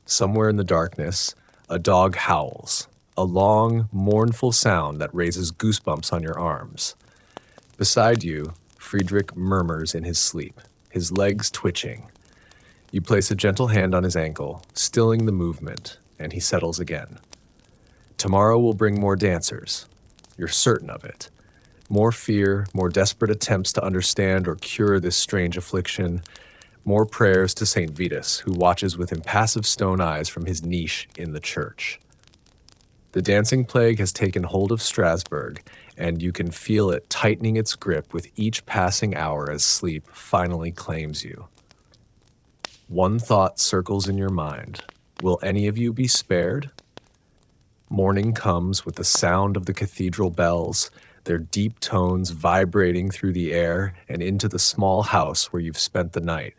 Somewhere in the darkness, a dog howls, a long, mournful sound that raises goosebumps on your arms. Beside you, Friedrich murmurs in his sleep, his legs twitching. You place a gentle hand on his ankle, stilling the movement, and he settles again. Tomorrow will bring more dancers. You're certain of it. More fear, more desperate attempts to understand or cure this strange affliction, more prayers to St. Vitus, who watches with impassive stone eyes from his niche in the church. The dancing plague has taken hold of Strasbourg, and you can feel it tightening its grip with each passing hour as sleep finally claims you. One thought circles in your mind. Will any of you be spared? Morning comes with the sound of the cathedral bells, their deep tones vibrating through the air and into the small house where you've spent the night.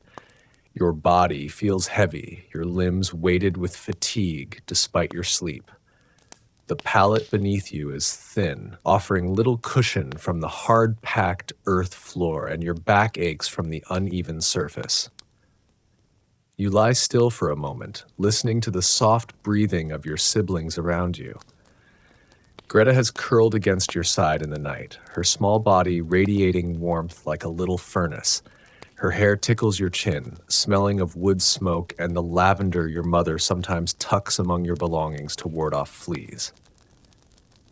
Your body feels heavy, your limbs weighted with fatigue despite your sleep. The pallet beneath you is thin, offering little cushion from the hard-packed earth floor, and your back aches from the uneven surface. You lie still for a moment, listening to the soft breathing of your siblings around you. Greta has curled against your side in the night, her small body radiating warmth like a little furnace. Her hair tickles your chin, smelling of wood smoke and the lavender your mother sometimes tucks among your belongings to ward off fleas.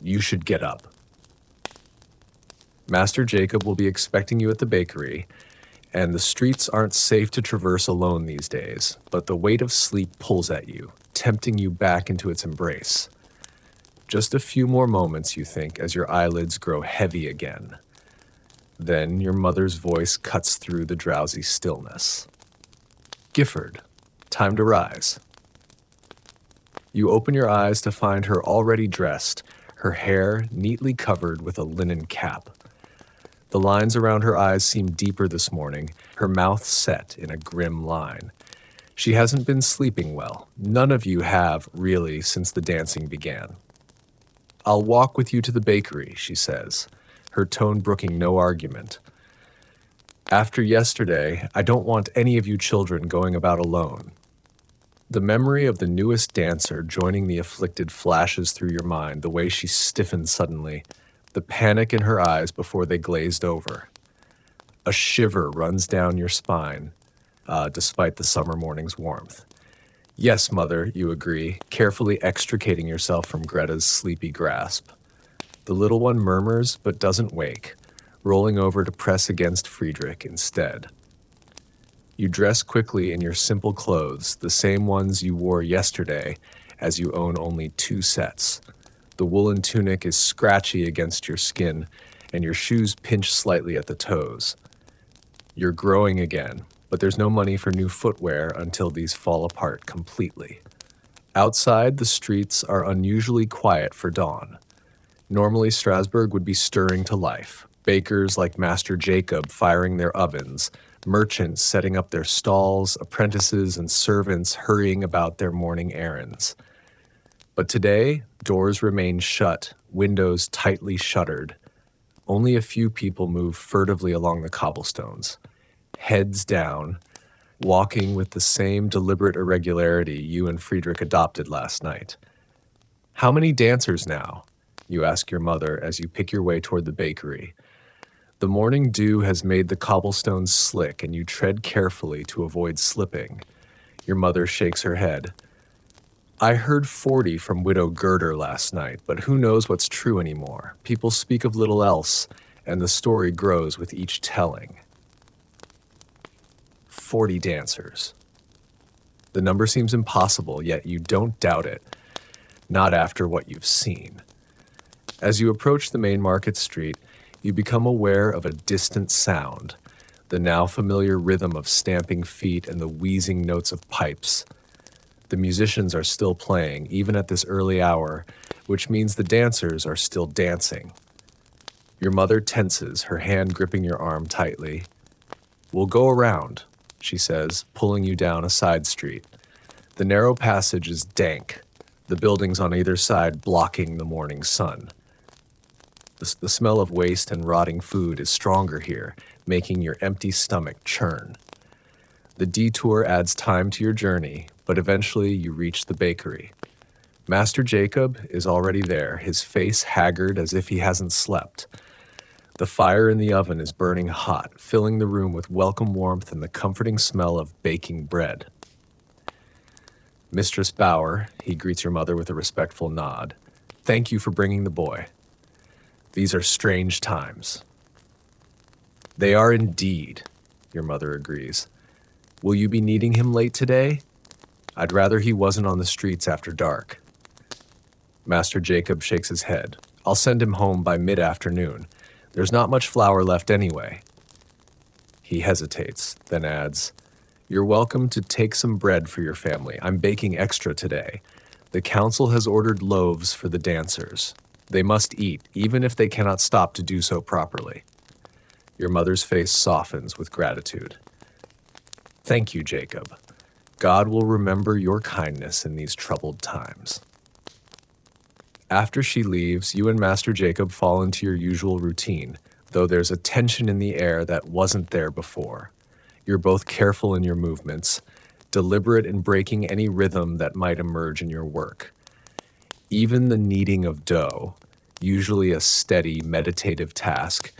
You should get up. Master Jacob will be expecting you at the bakery, and the streets aren't safe to traverse alone these days, but the weight of sleep pulls at you, tempting you back into its embrace. Just a few more moments, you think, as your eyelids grow heavy again. Then your mother's voice cuts through the drowsy stillness. Gifford, time to rise. You open your eyes to find her already dressed, her hair neatly covered with a linen cap. The lines around her eyes seem deeper this morning, her mouth set in a grim line. She hasn't been sleeping well. None of you have, really, since the dancing began. I'll walk with you to the bakery, she says, her tone brooking no argument. After yesterday, I don't want any of you children going about alone. The memory of the newest dancer joining the afflicted flashes through your mind, the way she stiffened suddenly, the panic in her eyes before they glazed over. A shiver runs down your spine, despite the summer morning's warmth. Yes, Mother, you agree, carefully extricating yourself from Greta's sleepy grasp. The little one murmurs but doesn't wake, rolling over to press against Friedrich instead. You dress quickly in your simple clothes, the same ones you wore yesterday, as you own only 2 sets. The woolen tunic is scratchy against your skin, and your shoes pinch slightly at the toes. You're growing again, but there's no money for new footwear until these fall apart completely. Outside, the streets are unusually quiet for dawn. Normally, Strasbourg would be stirring to life. Bakers like Master Jacob firing their ovens, merchants setting up their stalls, apprentices and servants hurrying about their morning errands. But today, doors remain shut, windows tightly shuttered. Only a few people move furtively along the cobblestones, heads down, walking with the same deliberate irregularity you and Friedrich adopted last night. How many dancers now? You ask your mother as you pick your way toward the bakery. The morning dew has made the cobblestones slick, and you tread carefully to avoid slipping. Your mother shakes her head. I heard 40 from Widow Girder last night, but who knows what's true anymore? People speak of little else, and the story grows with each telling. 40 dancers. The number seems impossible, yet you don't doubt it. Not after what you've seen. As you approach the main market street, you become aware of a distant sound, the now familiar rhythm of stamping feet and the wheezing notes of pipes. The musicians are still playing, even at this early hour, which means the dancers are still dancing. Your mother tenses, her hand gripping your arm tightly. We'll go around, she says, pulling you down a side street. The narrow passage is dank, the buildings on either side blocking the morning sun. The smell of waste and rotting food is stronger here, making your empty stomach churn. The detour adds time to your journey, but eventually you reach the bakery. Master Jacob is already there, his face haggard as if he hasn't slept. The fire in the oven is burning hot, filling the room with welcome warmth and the comforting smell of baking bread. Mistress Bauer, he greets your mother with a respectful nod. Thank you for bringing the boy. These are strange times. They are indeed, your mother agrees. Will you be needing him late today? I'd rather he wasn't on the streets after dark. Master Jacob shakes his head. I'll send him home by mid-afternoon. There's not much flour left anyway. He hesitates, then adds, You're welcome to take some bread for your family. I'm baking extra today. The council has ordered loaves for the dancers. They must eat, even if they cannot stop to do so properly. Your mother's face softens with gratitude. Thank you, Jacob. God will remember your kindness in these troubled times. After she leaves, you and Master Jacob fall into your usual routine, though there's a tension in the air that wasn't there before. You're both careful in your movements, deliberate in breaking any rhythm that might emerge in your work. Even the kneading of dough, usually a steady, meditative task,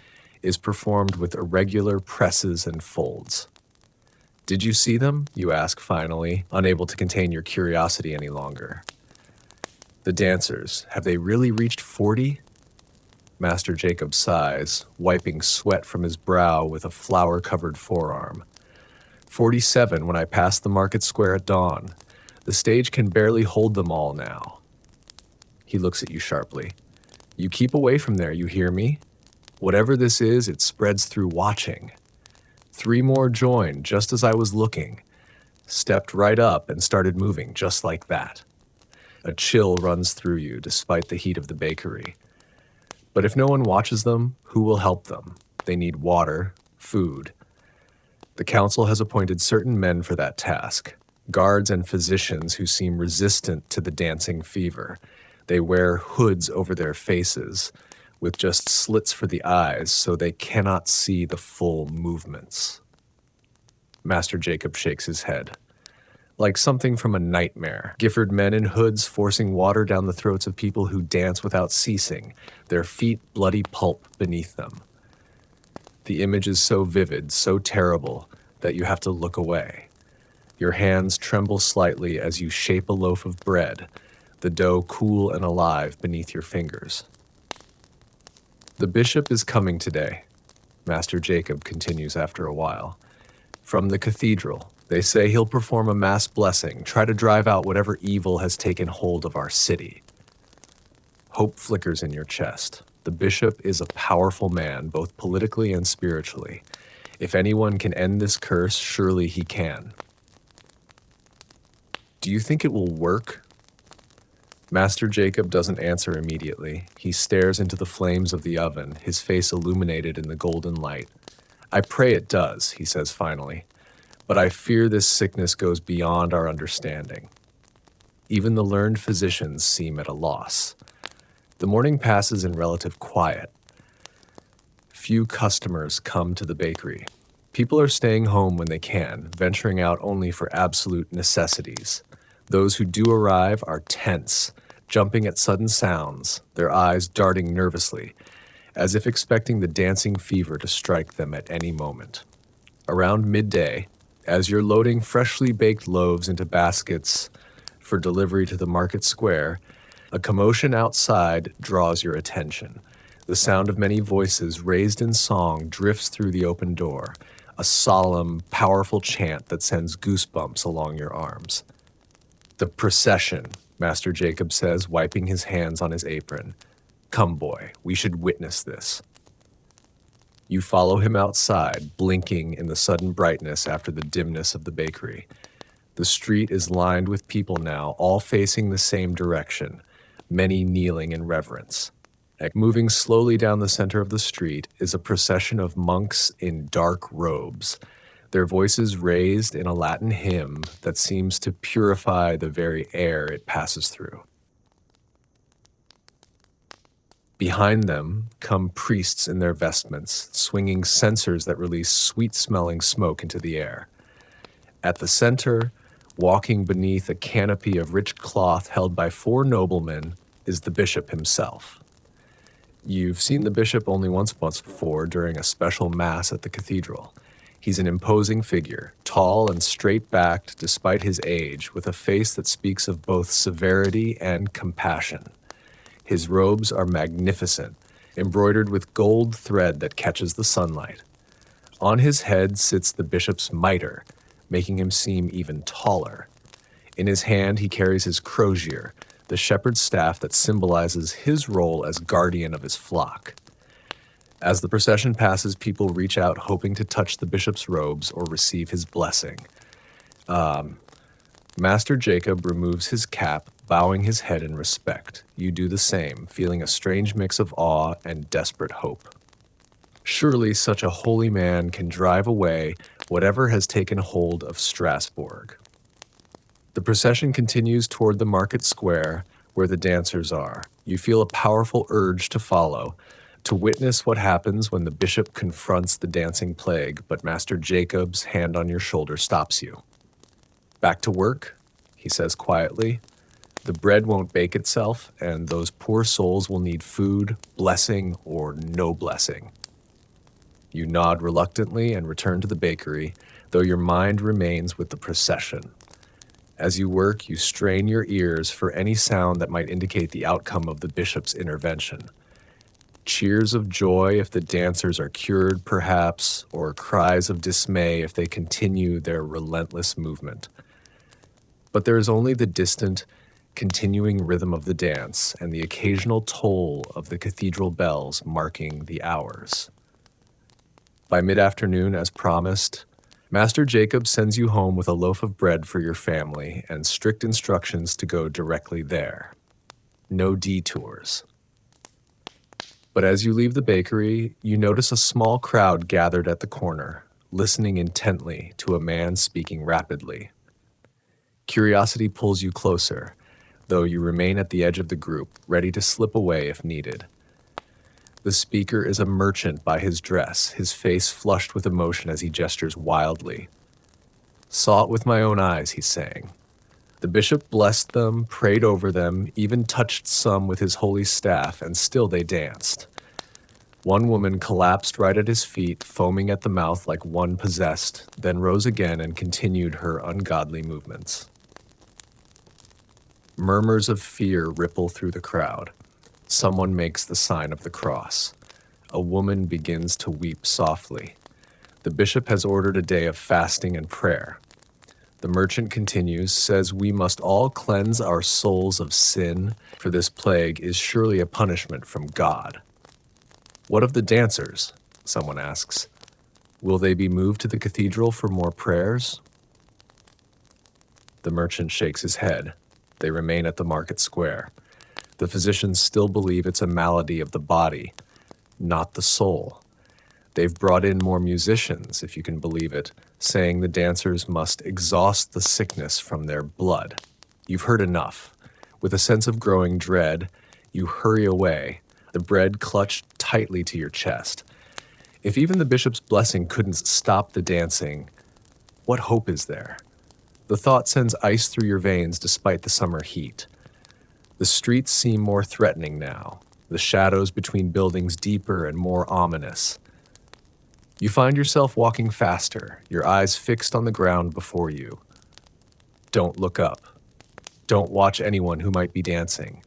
is performed with irregular presses and folds. Did you see them? You ask finally, unable to contain your curiosity any longer. The dancers, have they really reached 40? Master Jacob sighs, wiping sweat from his brow with a flour-covered forearm. 47 when I passed the market square at dawn. The stage can barely hold them all now. He looks at you sharply. You keep away from there, you hear me? Whatever this is, it spreads through watching. 3 more joined just as I was looking, stepped right up and started moving just like that. A chill runs through you despite the heat of the bakery. But if no one watches them, who will help them? They need water, food. The council has appointed certain men for that task, guards and physicians who seem resistant to the dancing fever. They wear hoods over their faces, with just slits for the eyes so they cannot see the full movements. Master Jacob shakes his head. Like something from a nightmare, Gifford men in hoods forcing water down the throats of people who dance without ceasing, their feet bloody pulp beneath them. The image is so vivid, so terrible, that you have to look away. Your hands tremble slightly as you shape a loaf of bread, the dough cool and alive beneath your fingers. The bishop is coming today, Master Jacob continues after a while. From the cathedral, they say he'll perform a mass blessing, try to drive out whatever evil has taken hold of our city. Hope flickers in your chest. The bishop is a powerful man, both politically and spiritually. If anyone can end this curse, surely he can. Do you think it will work? Master Jacob doesn't answer immediately. He stares into the flames of the oven, his face illuminated in the golden light. I pray it does, he says finally, but I fear this sickness goes beyond our understanding. Even the learned physicians seem at a loss. The morning passes in relative quiet. Few customers come to the bakery. People are staying home when they can, venturing out only for absolute necessities. Those who do arrive are tense, jumping at sudden sounds, their eyes darting nervously, as if expecting the dancing fever to strike them at any moment. Around midday, as you're loading freshly baked loaves into baskets for delivery to the market square, a commotion outside draws your attention. The sound of many voices raised in song drifts through the open door, a solemn, powerful chant that sends goosebumps along your arms. The procession, Master Jacob says, wiping his hands on his apron. Come, boy, we should witness this. You follow him outside, blinking in the sudden brightness after the dimness of the bakery. The street is lined with people now, all facing the same direction, many kneeling in reverence. Moving slowly down the center of the street is a procession of monks in dark robes, their voices raised in a Latin hymn that seems to purify the very air it passes through. Behind them come priests in their vestments, swinging censers that release sweet-smelling smoke into the air. At the center, walking beneath a canopy of rich cloth held by 4 noblemen, is the bishop himself. You've seen the bishop only once before during a special mass at the cathedral. He's an imposing figure, tall and straight-backed despite his age, with a face that speaks of both severity and compassion. His robes are magnificent, embroidered with gold thread that catches the sunlight. On his head sits the bishop's mitre, making him seem even taller. In his hand he carries his crozier, the shepherd's staff that symbolizes his role as guardian of his flock. As the procession passes, people reach out hoping to touch the bishop's robes or receive his blessing. Master Jacob removes his cap, bowing his head in respect. You do the same, feeling a strange mix of awe and desperate hope. Surely such a holy man can drive away whatever has taken hold of Strasbourg. The procession continues toward the market square where the dancers are. You feel a powerful urge to follow, to witness what happens when the bishop confronts the dancing plague, but Master Jacob's hand on your shoulder stops you. Back to work, he says quietly. The bread won't bake itself, and those poor souls will need food, blessing, or no blessing. You nod reluctantly and return to the bakery, though your mind remains with the procession. As you work, you strain your ears for any sound that might indicate the outcome of the bishop's intervention. Cheers of joy if the dancers are cured, perhaps, or cries of dismay if they continue their relentless movement. But there is only the distant, continuing rhythm of the dance and the occasional toll of the cathedral bells marking the hours. By mid-afternoon, as promised, Master Jacob sends you home with a loaf of bread for your family and strict instructions to go directly there. No detours. But as you leave the bakery, you notice a small crowd gathered at the corner, listening intently to a man speaking rapidly. Curiosity pulls you closer, though you remain at the edge of the group, ready to slip away if needed. The speaker is a merchant by his dress, his face flushed with emotion as he gestures wildly. "Saw it with my own eyes," he's saying. The bishop blessed them, prayed over them, even touched some with his holy staff, and still they danced. One woman collapsed right at his feet, foaming at the mouth like one possessed, then rose again and continued her ungodly movements. Murmurs of fear ripple through the crowd. Someone makes the sign of the cross. A woman begins to weep softly. The bishop has ordered a day of fasting and prayer. The merchant continues, says we must all cleanse our souls of sin, for this plague is surely a punishment from God. What of the dancers? Someone asks. Will they be moved to the cathedral for more prayers? The merchant shakes his head. They remain at the market square. The physicians still believe it's a malady of the body, not the soul. They've brought in more musicians, if you can believe it, saying the dancers must exhaust the sickness from their blood. You've heard enough. With a sense of growing dread, you hurry away, the bread clutched tightly to your chest. If even the bishop's blessing couldn't stop the dancing, what hope is there? The thought sends ice through your veins despite the summer heat. The streets seem more threatening now, the shadows between buildings deeper and more ominous. You find yourself walking faster, your eyes fixed on the ground before you. Don't look up. Don't watch anyone who might be dancing.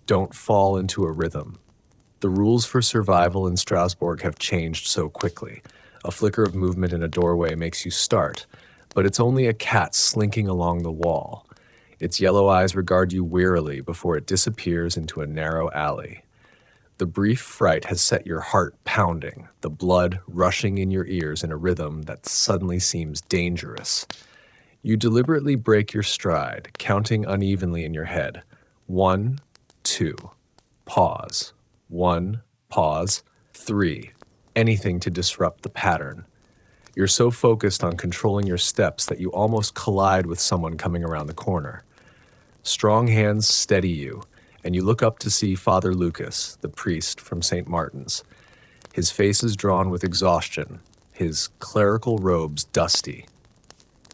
Don't fall into a rhythm. The rules for survival in Strasbourg have changed so quickly. A flicker of movement in a doorway makes you start, but it's only a cat slinking along the wall. Its yellow eyes regard you wearily before it disappears into a narrow alley. The brief fright has set your heart pounding, the blood rushing in your ears in a rhythm that suddenly seems dangerous. You deliberately break your stride, counting unevenly in your head. 1, 2, pause. 1, pause. 3, anything to disrupt the pattern. You're so focused on controlling your steps that you almost collide with someone coming around the corner. Strong hands steady you, and you look up to see Father Lucas, the priest from St. Martin's. His face is drawn with exhaustion, his clerical robes dusty.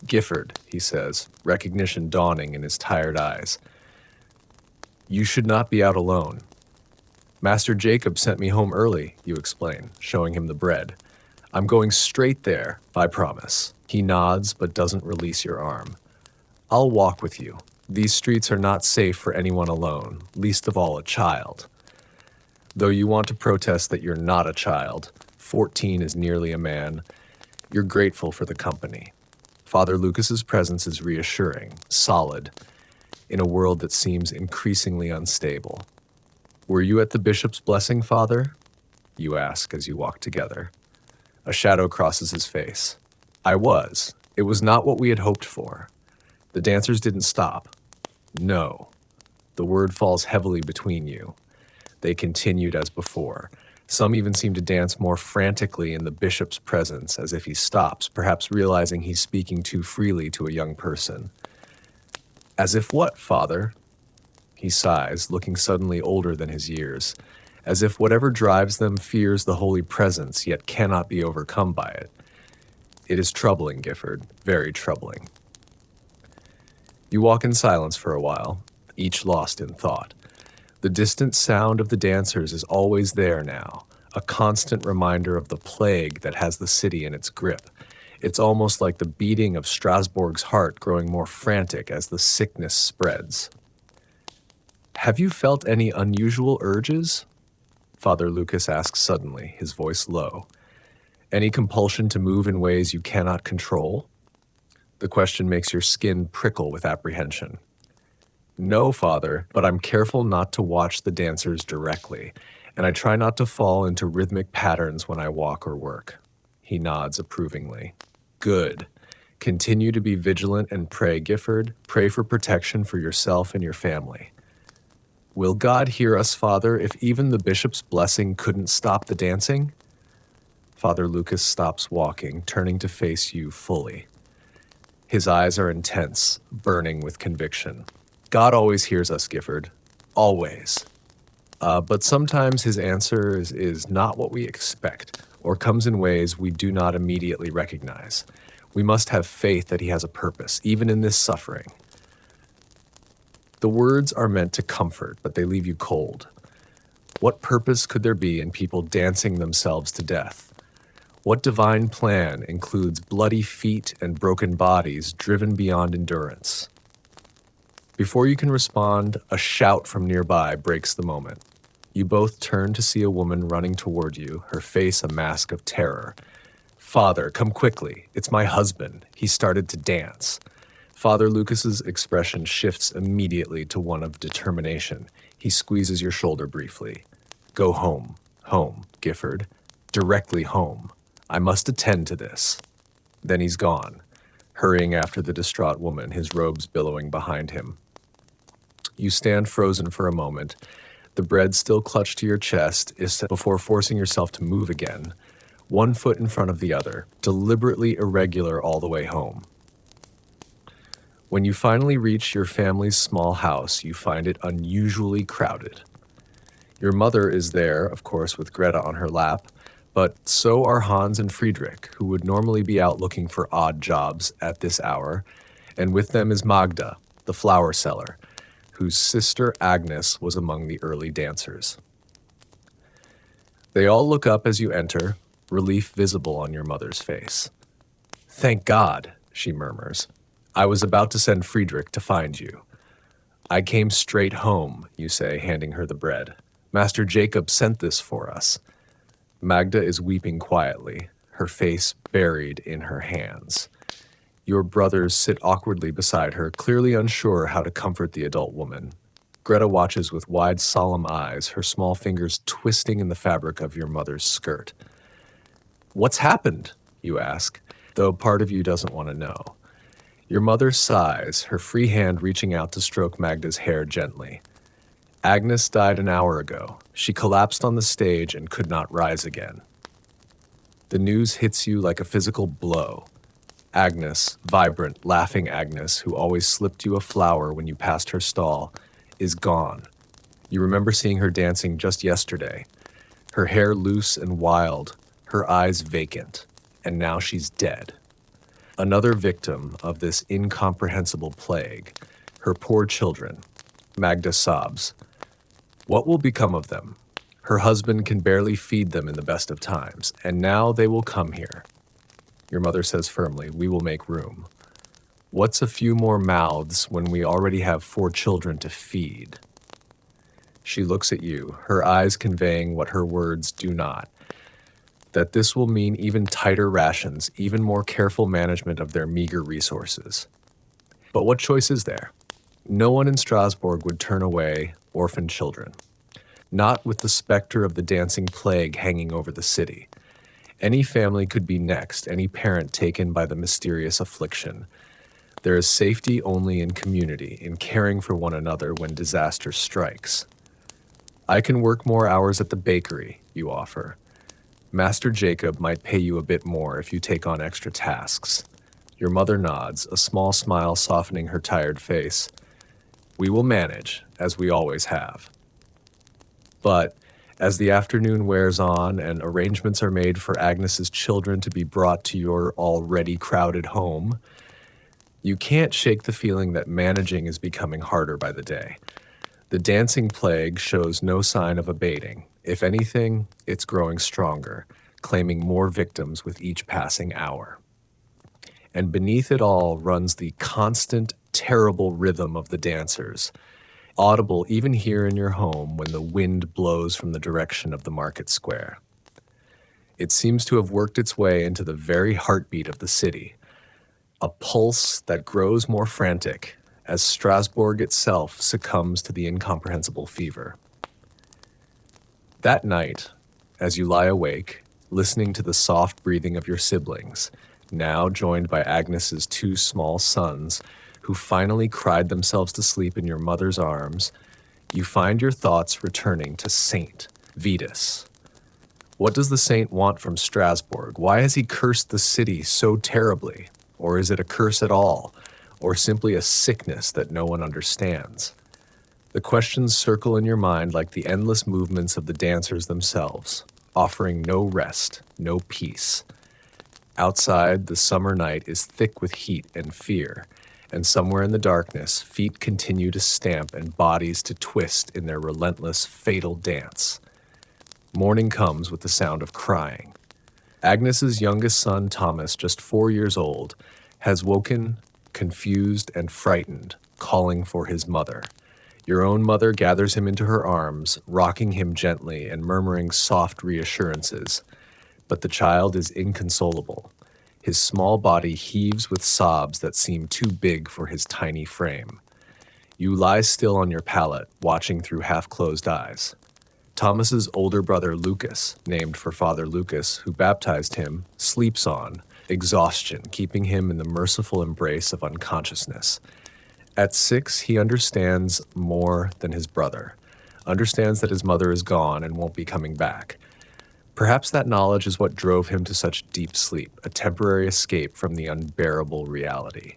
"Gifford," he says, recognition dawning in his tired eyes. "You should not be out alone." "Master Jacob sent me home early," you explain, showing him the bread. "I'm going straight there, I promise." He nods but doesn't release your arm. "I'll walk with you. These streets are not safe for anyone alone, least of all a child." Though you want to protest that you're not a child, 14 is nearly a man, you're grateful for the company. Father Lucas's presence is reassuring, solid, in a world that seems increasingly unstable. "Were you at the bishop's blessing, Father?" you ask as you walk together. A shadow crosses his face. "I was. It was not what we had hoped for. The dancers didn't stop. No, The word falls heavily between you. They continued as before. Some even seem to dance more frantically in the bishop's presence, as if he stops, perhaps realizing he's speaking too freely to a young person. As if what, Father? He sighs, looking suddenly older than his years, as if whatever drives them fears the holy presence, yet cannot be overcome by it. It is troubling, Gifford, very troubling. You walk in silence for a while, each lost in thought. The distant sound of the dancers is always there now, a constant reminder of the plague that has the city in its grip. It's almost like the beating of Strasbourg's heart growing more frantic as the sickness spreads. Have you felt any unusual urges? Father Lucas asks suddenly, his voice low. Any compulsion to move in ways you cannot control? The question makes your skin prickle with apprehension. No, Father, but I'm careful not to watch the dancers directly, and I try not to fall into rhythmic patterns when I walk or work. He nods approvingly. Good. Continue to be vigilant and pray, Gifford. Pray for protection for yourself and your family. Will God hear us, Father, if even the bishop's blessing couldn't stop the dancing? Father Lucas stops walking, turning to face you fully. His eyes are intense, burning with conviction. God always hears us, Gifford. Always. But sometimes his answer is not what we expect, or comes in ways we do not immediately recognize. We must have faith that he has a purpose, even in this suffering. The words are meant to comfort, but they leave you cold. What purpose could there be in people dancing themselves to death? What divine plan includes bloody feet and broken bodies driven beyond endurance? Before you can respond, a shout from nearby breaks the moment. You both turn to see a woman running toward you, her face a mask of terror. Father, come quickly. It's my husband. He started to dance. Father Lucas's expression shifts immediately to one of determination. He squeezes your shoulder briefly. Go home. Home, Gifford. Directly home. I must attend to this. Then he's gone, hurrying after the distraught woman, his robes billowing behind him. You stand frozen for a moment, the bread still clutched to your chest, before forcing yourself to move again, one foot in front of the other, deliberately irregular all the way home. When you finally reach your family's small house, you find it unusually crowded. Your mother is there, of course, with Greta on her lap, but so are Hans and Friedrich, who would normally be out looking for odd jobs at this hour, and with them is Magda, the flower seller, whose sister Agnes was among the early dancers. They all look up as you enter, relief visible on your mother's face. Thank God, she murmurs. I was about to send Friedrich to find you. I came straight home, you say, handing her the bread. Master Jacob sent this for us. Magda is weeping quietly, her face buried in her hands. Your brothers sit awkwardly beside her, clearly unsure how to comfort the adult woman. Greta watches with wide, solemn eyes, her small fingers twisting in the fabric of your mother's skirt. What's happened? You ask, though part of you doesn't want to know. Your mother sighs, her free hand reaching out to stroke Magda's hair gently. Agnes died an hour ago. She collapsed on the stage and could not rise again. The news hits you like a physical blow. Agnes, vibrant, laughing Agnes, who always slipped you a flower when you passed her stall, is gone. You remember seeing her dancing just yesterday. Her hair loose and wild, her eyes vacant, and now she's dead. Another victim of this incomprehensible plague. Her poor children. Magda sobs. What will become of them? Her husband can barely feed them in the best of times, and now they will come here. Your mother says firmly, we will make room. What's a few more mouths when we already have 4 children to feed? She looks at you, her eyes conveying what her words do not. That this will mean even tighter rations, even more careful management of their meager resources. But what choice is there? No one in Strasbourg would turn away orphan children. Not with the specter of the dancing plague hanging over the city. Any family could be next, any parent taken by the mysterious affliction. There is safety only in community, in caring for one another when disaster strikes. I can work more hours at the bakery, you offer. Master Jacob might pay you a bit more if you take on extra tasks. Your mother nods, a small smile softening her tired face. We will manage, as we always have. But as the afternoon wears on and arrangements are made for Agnes's children to be brought to your already crowded home, you can't shake the feeling that managing is becoming harder by the day. The dancing plague shows no sign of abating. If anything, it's growing stronger, claiming more victims with each passing hour. And beneath it all runs the constant, terrible rhythm of the dancers, audible even here in your home when the wind blows from the direction of the market square. It seems to have worked its way into the very heartbeat of the city, a pulse that grows more frantic as Strasbourg itself succumbs to the incomprehensible fever. That night, as you lie awake, listening to the soft breathing of your siblings, now joined by Agnes's two small sons, who finally cried themselves to sleep in your mother's arms, you find your thoughts returning to Saint Vitus. What does the saint want from Strasbourg? Why has he cursed the city so terribly? Or is it a curse at all? Or simply a sickness that no one understands? The questions circle in your mind like the endless movements of the dancers themselves, offering no rest, no peace. Outside, the summer night is thick with heat and fear, and somewhere in the darkness, feet continue to stamp and bodies to twist in their relentless, fatal dance. Morning comes with the sound of crying. Agnes's youngest son, Thomas, just 4 years old, has woken, confused and frightened, calling for his mother. Your own mother gathers him into her arms, rocking him gently and murmuring soft reassurances. But the child is inconsolable. His small body heaves with sobs that seem too big for his tiny frame. You lie still on your pallet, watching through half-closed eyes. Thomas's older brother Lucas, named for Father Lucas, who baptized him, sleeps on, exhaustion keeping him in the merciful embrace of unconsciousness. At 6, he understands more than his brother, understands that his mother is gone and won't be coming back. Perhaps that knowledge is what drove him to such deep sleep, a temporary escape from the unbearable reality.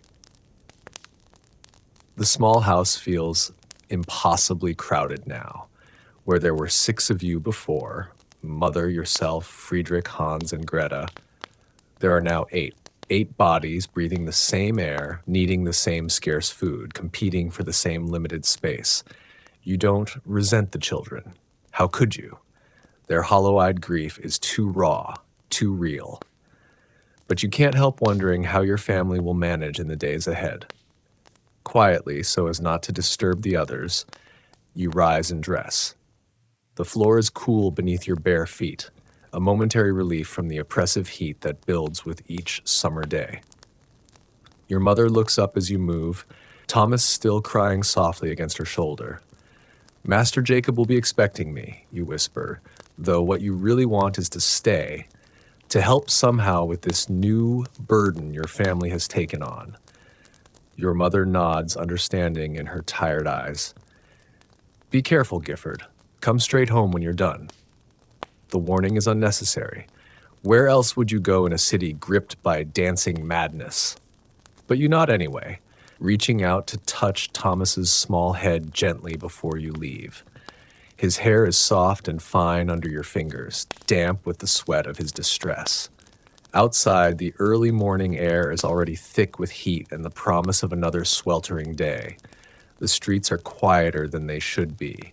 The small house feels impossibly crowded now. Where there were 6 of you before, mother, yourself, Friedrich, Hans, and Greta, there are now 8. 8 bodies breathing the same air, needing the same scarce food, competing for the same limited space. You don't resent the children. How could you? Their hollow-eyed grief is too raw, too real. But you can't help wondering how your family will manage in the days ahead. Quietly, so as not to disturb the others, you rise and dress. The floor is cool beneath your bare feet, a momentary relief from the oppressive heat that builds with each summer day. Your mother looks up as you move, Thomas still crying softly against her shoulder. Master Jacob will be expecting me, you whisper, though what you really want is to stay, to help somehow with this new burden your family has taken on. Your mother nods, understanding in her tired eyes. Be careful, Gifford. Come straight home when you're done. The warning is unnecessary. Where else would you go in a city gripped by dancing madness? But you nod anyway, reaching out to touch Thomas's small head gently before you leave. His hair is soft and fine under your fingers, damp with the sweat of his distress. Outside, the early morning air is already thick with heat and the promise of another sweltering day. The streets are quieter than they should be.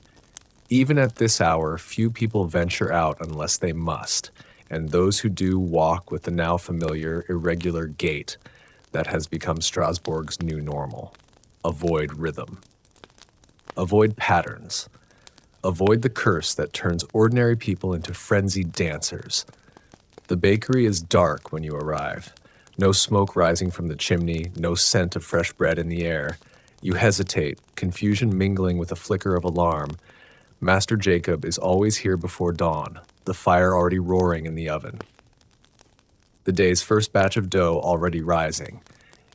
Even at this hour, few people venture out unless they must, and those who do walk with the now familiar, irregular gait that has become Strasbourg's new normal. Avoid rhythm. Avoid patterns. Avoid the curse that turns ordinary people into frenzied dancers. The bakery is dark when you arrive. No smoke rising from the chimney, no scent of fresh bread in the air. You hesitate, confusion mingling with a flicker of alarm. Master Jacob is always here before dawn, the fire already roaring in the oven. The day's first batch of dough already rising.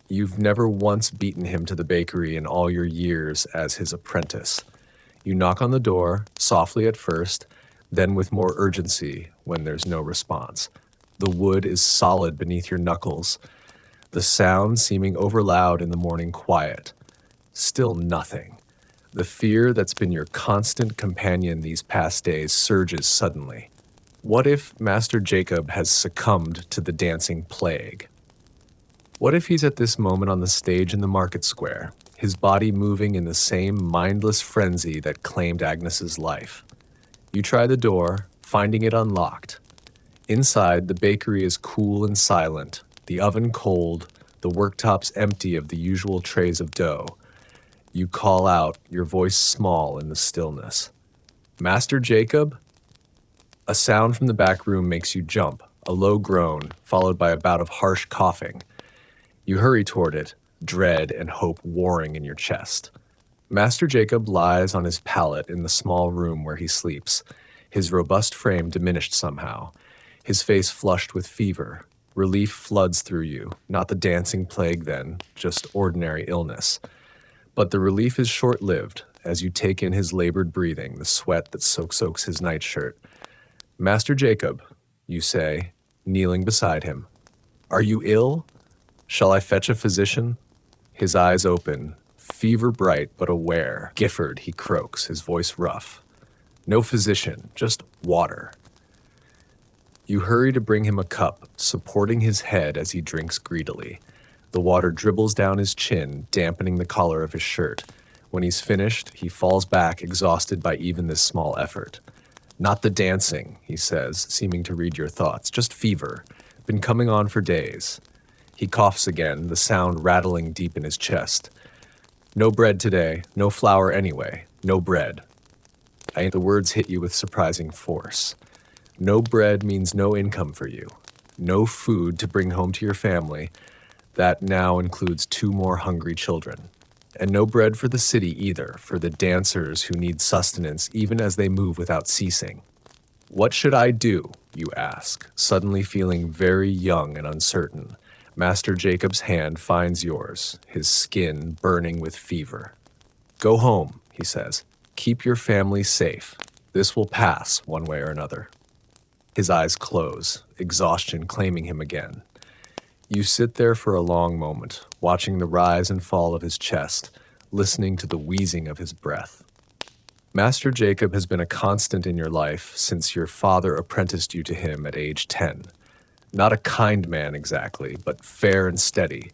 You've never once beaten him to the bakery in all your years as his apprentice. You knock on the door, softly at first, then with more urgency when there's no response. The wood is solid beneath your knuckles, the sound seeming overloud in the morning quiet. Still nothing. The fear that's been your constant companion these past days surges suddenly. What if Master Jacob has succumbed to the dancing plague? What if he's at this moment on the stage in the market square, his body moving in the same mindless frenzy that claimed Agnes's life? You try the door, finding it unlocked. Inside, the bakery is cool and silent, the oven cold, the worktops empty of the usual trays of dough. You call out, your voice small in the stillness. Master Jacob? A sound from the back room makes you jump, a low groan, followed by a bout of harsh coughing. You hurry toward it, dread and hope warring in your chest. Master Jacob lies on his pallet in the small room where he sleeps, his robust frame diminished somehow, his face flushed with fever. Relief floods through you, not the dancing plague then, just ordinary illness. But the relief is short-lived as you take in his labored breathing, the sweat that soaks his nightshirt. Master Jacob, you say, kneeling beside him. Are you ill? Shall I fetch a physician? His eyes open, fever bright but aware. Gifford, he croaks, his voice rough. No physician, just water. You hurry to bring him a cup, supporting his head as he drinks greedily. The water dribbles down his chin, dampening the collar of his shirt. When he's finished, he falls back, exhausted by even this small effort. Not the dancing, he says, seeming to read your thoughts, just fever. Been coming on for days. He coughs again, the sound rattling deep in his chest. No bread today, no flour anyway, no bread. The words hit you with surprising force. No bread means no income for you. No food to bring home to your family. That now includes 2 more hungry children. And no bread for the city either, for the dancers who need sustenance even as they move without ceasing. What should I do, you ask, suddenly feeling very young and uncertain. Master Jacob's hand finds yours, his skin burning with fever. Go home, he says. Keep your family safe. This will pass one way or another. His eyes close, exhaustion claiming him again. You sit there for a long moment, watching the rise and fall of his chest, listening to the wheezing of his breath. Master Jacob has been a constant in your life since your father apprenticed you to him at age 10. Not a kind man exactly, but fair and steady.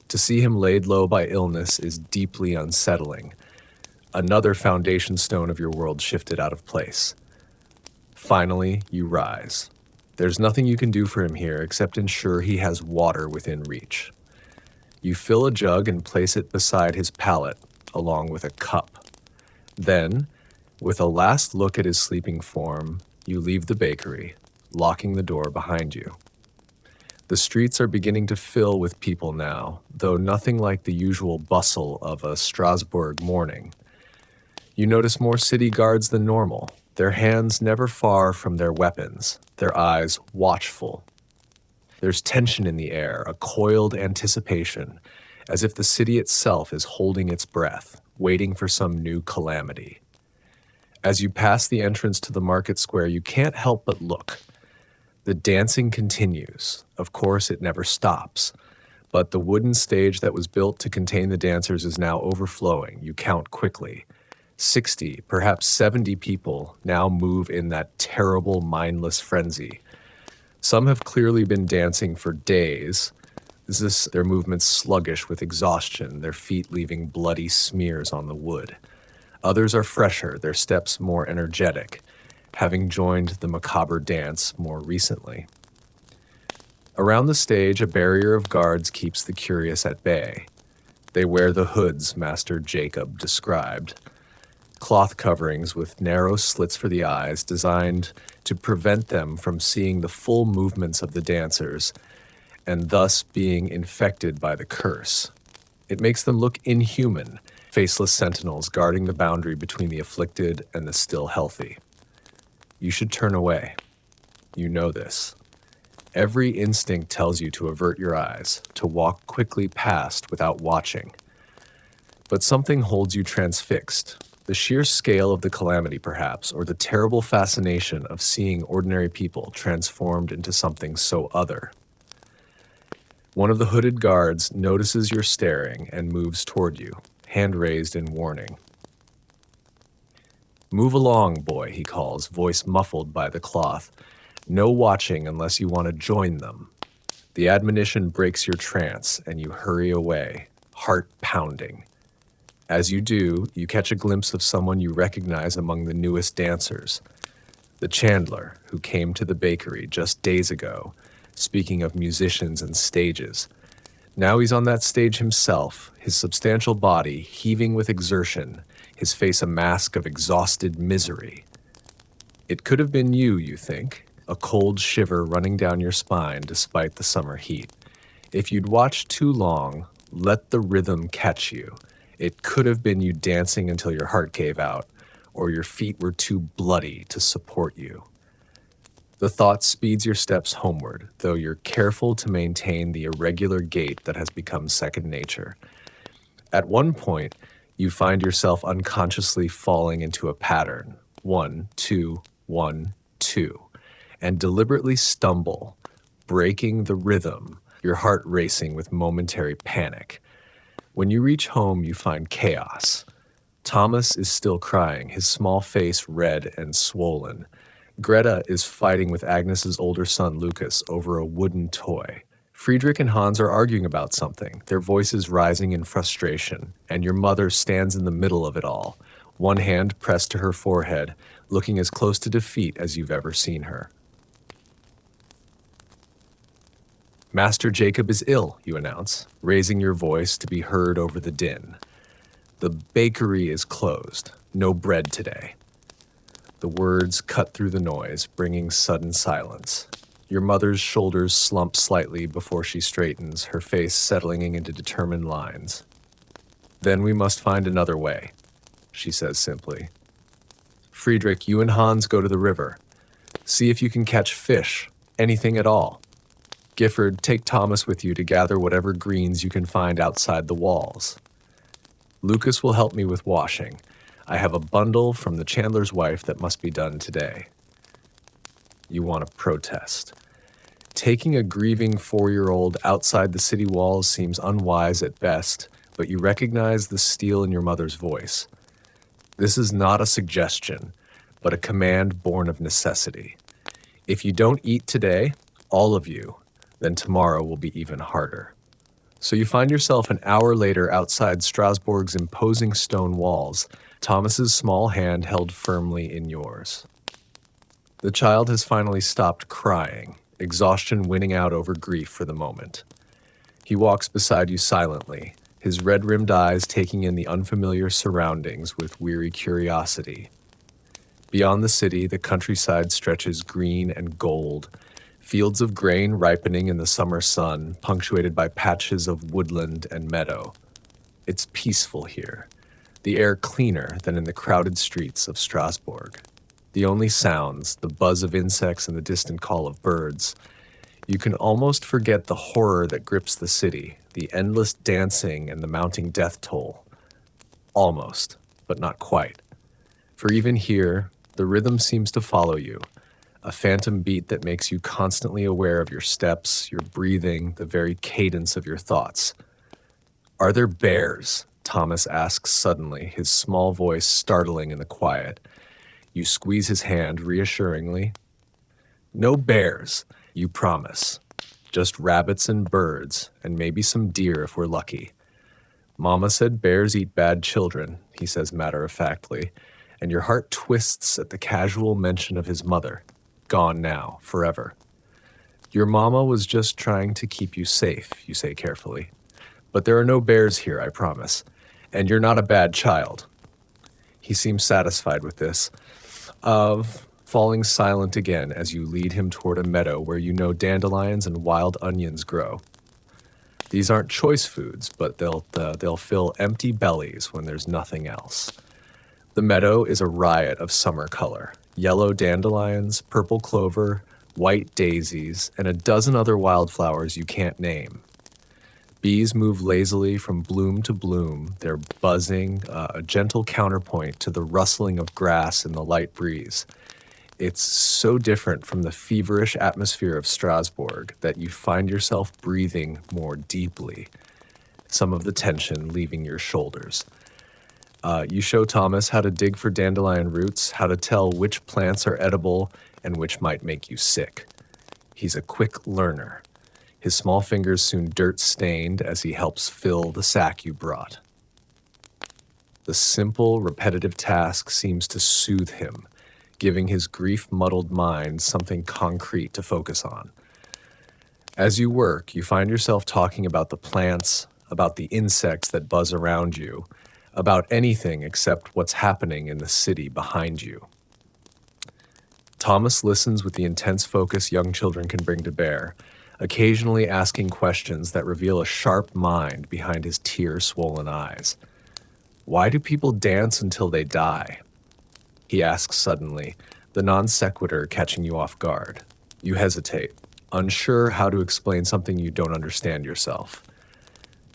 To see him laid low by illness is deeply unsettling. Another foundation stone of your world shifted out of place. Finally, you rise. There's nothing you can do for him here except ensure he has water within reach. You fill a jug and place it beside his pallet, along with a cup. Then, with a last look at his sleeping form, you leave the bakery, locking the door behind you. The streets are beginning to fill with people now, though nothing like the usual bustle of a Strasbourg morning. You notice more city guards than normal, their hands never far from their weapons, their eyes watchful. There's tension in the air, a coiled anticipation, as if the city itself is holding its breath, waiting for some new calamity. As you pass the entrance to the market square, you can't help but look. The dancing continues. Of course, it never stops. But the wooden stage that was built to contain the dancers is now overflowing. You count quickly. 60, perhaps 70 people now move in that terrible, mindless frenzy. Some have clearly been dancing for days. Their movements sluggish with exhaustion, their feet leaving bloody smears on the wood. Others are fresher, their steps more energetic, having joined the macabre dance more recently. Around the stage, a barrier of guards keeps the curious at bay. They wear the hoods Master Jacob described, cloth coverings with narrow slits for the eyes designed to prevent them from seeing the full movements of the dancers and thus being infected by the curse. It makes them look inhuman, faceless sentinels guarding the boundary between the afflicted and the still healthy. You should turn away. You know this. Every instinct tells you to avert your eyes, to walk quickly past without watching. But something holds you transfixed. The sheer scale of the calamity, perhaps, or the terrible fascination of seeing ordinary people transformed into something so other. One of the hooded guards notices you're staring and moves toward you, hand raised in warning. "Move along, boy," he calls, voice muffled by the cloth. "No watching unless you want to join them." The admonition breaks your trance, and you hurry away, heart pounding. As you do, you catch a glimpse of someone you recognize among the newest dancers. The Chandler, who came to the bakery just days ago, speaking of musicians and stages. Now he's on that stage himself, his substantial body heaving with exertion, his face a mask of exhausted misery. It could have been you think, a cold shiver running down your spine despite the summer heat. If you'd watched too long, let the rhythm catch you. It could have been you dancing until your heart gave out, or your feet were too bloody to support you. The thought speeds your steps homeward, though you're careful to maintain the irregular gait that has become second nature. At one point, you find yourself unconsciously falling into a pattern, 1, 2, 1, 2, and deliberately stumble, breaking the rhythm, your heart racing with momentary panic. When you reach home, you find chaos. Thomas is still crying, his small face red and swollen. Greta is fighting with Agnes's older son, Lucas, over a wooden toy. Friedrich and Hans are arguing about something, their voices rising in frustration, and your mother stands in the middle of it all, one hand pressed to her forehead, looking as close to defeat as you've ever seen her. "Master Jacob is ill," you announce, raising your voice to be heard over the din. "The bakery is closed. No bread today." The words cut through the noise, bringing sudden silence. Your mother's shoulders slump slightly before she straightens, her face settling into determined lines. "Then we must find another way," she says simply. "Friedrich, you and Hans go to the river. See if you can catch fish, anything at all. Gifford, take Thomas with you to gather whatever greens you can find outside the walls. Lucas will help me with washing. I have a bundle from the Chandler's wife that must be done today." You want to protest. Taking a grieving 4-year-old outside the city walls seems unwise at best, but you recognize the steel in your mother's voice. This is not a suggestion, but a command born of necessity. If you don't eat today, all of you, then tomorrow will be even harder. So you find yourself an hour later outside Strasbourg's imposing stone walls, Thomas's small hand held firmly in yours. The child has finally stopped crying, exhaustion winning out over grief for the moment. He walks beside you silently, his red-rimmed eyes taking in the unfamiliar surroundings with weary curiosity. Beyond the city, the countryside stretches green and gold, fields of grain ripening in the summer sun, punctuated by patches of woodland and meadow. It's peaceful here, the air cleaner than in the crowded streets of Strasbourg. The only sounds, the buzz of insects and the distant call of birds. You can almost forget the horror that grips the city, the endless dancing and the mounting death toll. Almost, but not quite. For even here, the rhythm seems to follow you, a phantom beat that makes you constantly aware of your steps, your breathing, the very cadence of your thoughts. "Are there bears?" Thomas asks suddenly, his small voice startling in the quiet. You squeeze his hand reassuringly. "No bears, you promise. Just rabbits and birds, and maybe some deer if we're lucky." "Mama said bears eat bad children," he says matter-of-factly, and your heart twists at the casual mention of his mother. Gone now, forever. "Your mama was just trying to keep you safe," you say carefully. "But there are no bears here, I promise. And you're not a bad child." He seems satisfied with this, falling silent again as you lead him toward a meadow where you know dandelions and wild onions grow. These aren't choice foods, but they'll fill empty bellies when there's nothing else. The meadow is a riot of summer color. Yellow dandelions, purple clover, white daisies, and a dozen other wildflowers you can't name. Bees move lazily from bloom to bloom, their buzzing, a gentle counterpoint to the rustling of grass in the light breeze. It's so different from the feverish atmosphere of Strasbourg that you find yourself breathing more deeply, some of the tension leaving your shoulders. You show Thomas how to dig for dandelion roots, how to tell which plants are edible and which might make you sick. He's a quick learner. His small fingers soon dirt-stained as he helps fill the sack you brought. The simple, repetitive task seems to soothe him, giving his grief-muddled mind something concrete to focus on. As you work, you find yourself talking about the plants, about the insects that buzz around you, about anything except what's happening in the city behind you. Thomas listens with the intense focus young children can bring to bear, occasionally asking questions that reveal a sharp mind behind his tear-swollen eyes. Why do people dance until they die? He asks suddenly, the non sequitur catching you off guard. You hesitate, unsure how to explain something you don't understand yourself.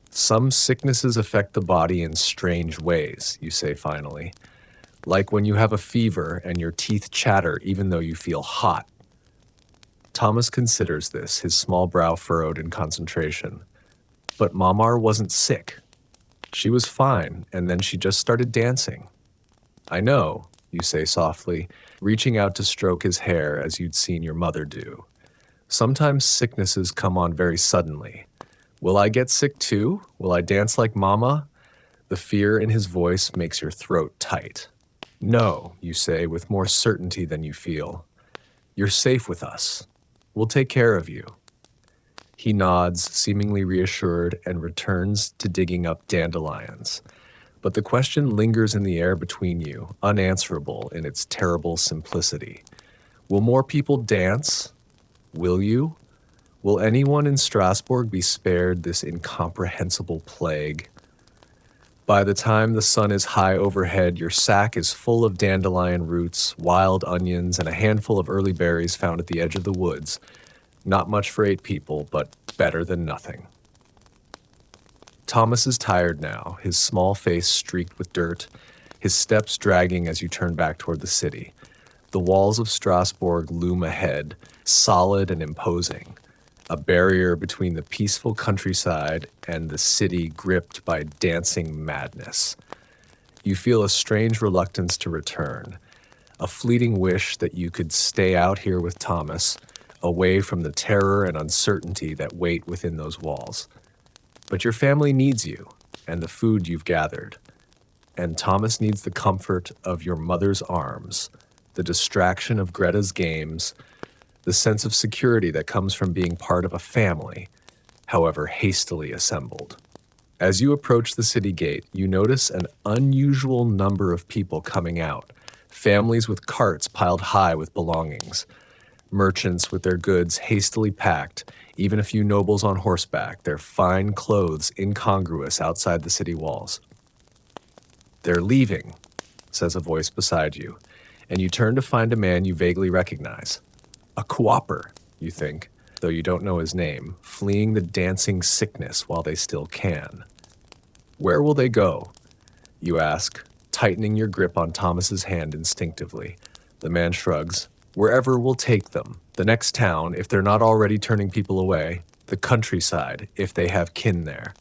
Some sicknesses affect the body in strange ways, you say finally, like when you have a fever and your teeth chatter even though you feel hot. Thomas considers this, his small brow furrowed in concentration. But Mamar wasn't sick. She was fine, and then she just started dancing. I know, you say softly, reaching out to stroke his hair as you'd seen your mother do. Sometimes sicknesses come on very suddenly. Will I get sick too? Will I dance like Mama? The fear in his voice makes your throat tight. No, you say with more certainty than you feel. You're safe with us. We'll take care of you. He nods, seemingly reassured, and returns to digging up dandelions. But the question lingers in the air between you, unanswerable in its terrible simplicity. Will more people dance? Will you? Will anyone in Strasbourg be spared this incomprehensible plague? By the time the sun is high overhead, your sack is full of dandelion roots, wild onions, and a handful of early berries found at the edge of the woods. Not much for 8 people, but better than nothing. Thomas is tired now, his small face streaked with dirt, his steps dragging as you turn back toward the city. The walls of Strasbourg loom ahead, solid and imposing, a barrier between the peaceful countryside and the city gripped by dancing madness. You feel a strange reluctance to return, a fleeting wish that you could stay out here with Thomas, away from the terror and uncertainty that wait within those walls. But your family needs you, and the food you've gathered. And Thomas needs the comfort of your mother's arms, the distraction of Greta's games, the sense of security that comes from being part of a family, however hastily assembled. As you approach the city gate, you notice an unusual number of people coming out, families with carts piled high with belongings, merchants with their goods hastily packed, even a few nobles on horseback, their fine clothes incongruous outside the city walls. They're leaving, says a voice beside you, and you turn to find a man you vaguely recognize. A Quaper, you think, though you don't know his name, fleeing the dancing sickness while they still can. Where will they go? You ask, tightening your grip on Thomas's hand instinctively. The man shrugs. Wherever will take them. The next town, if they're not already turning people away. The countryside, if they have kin there.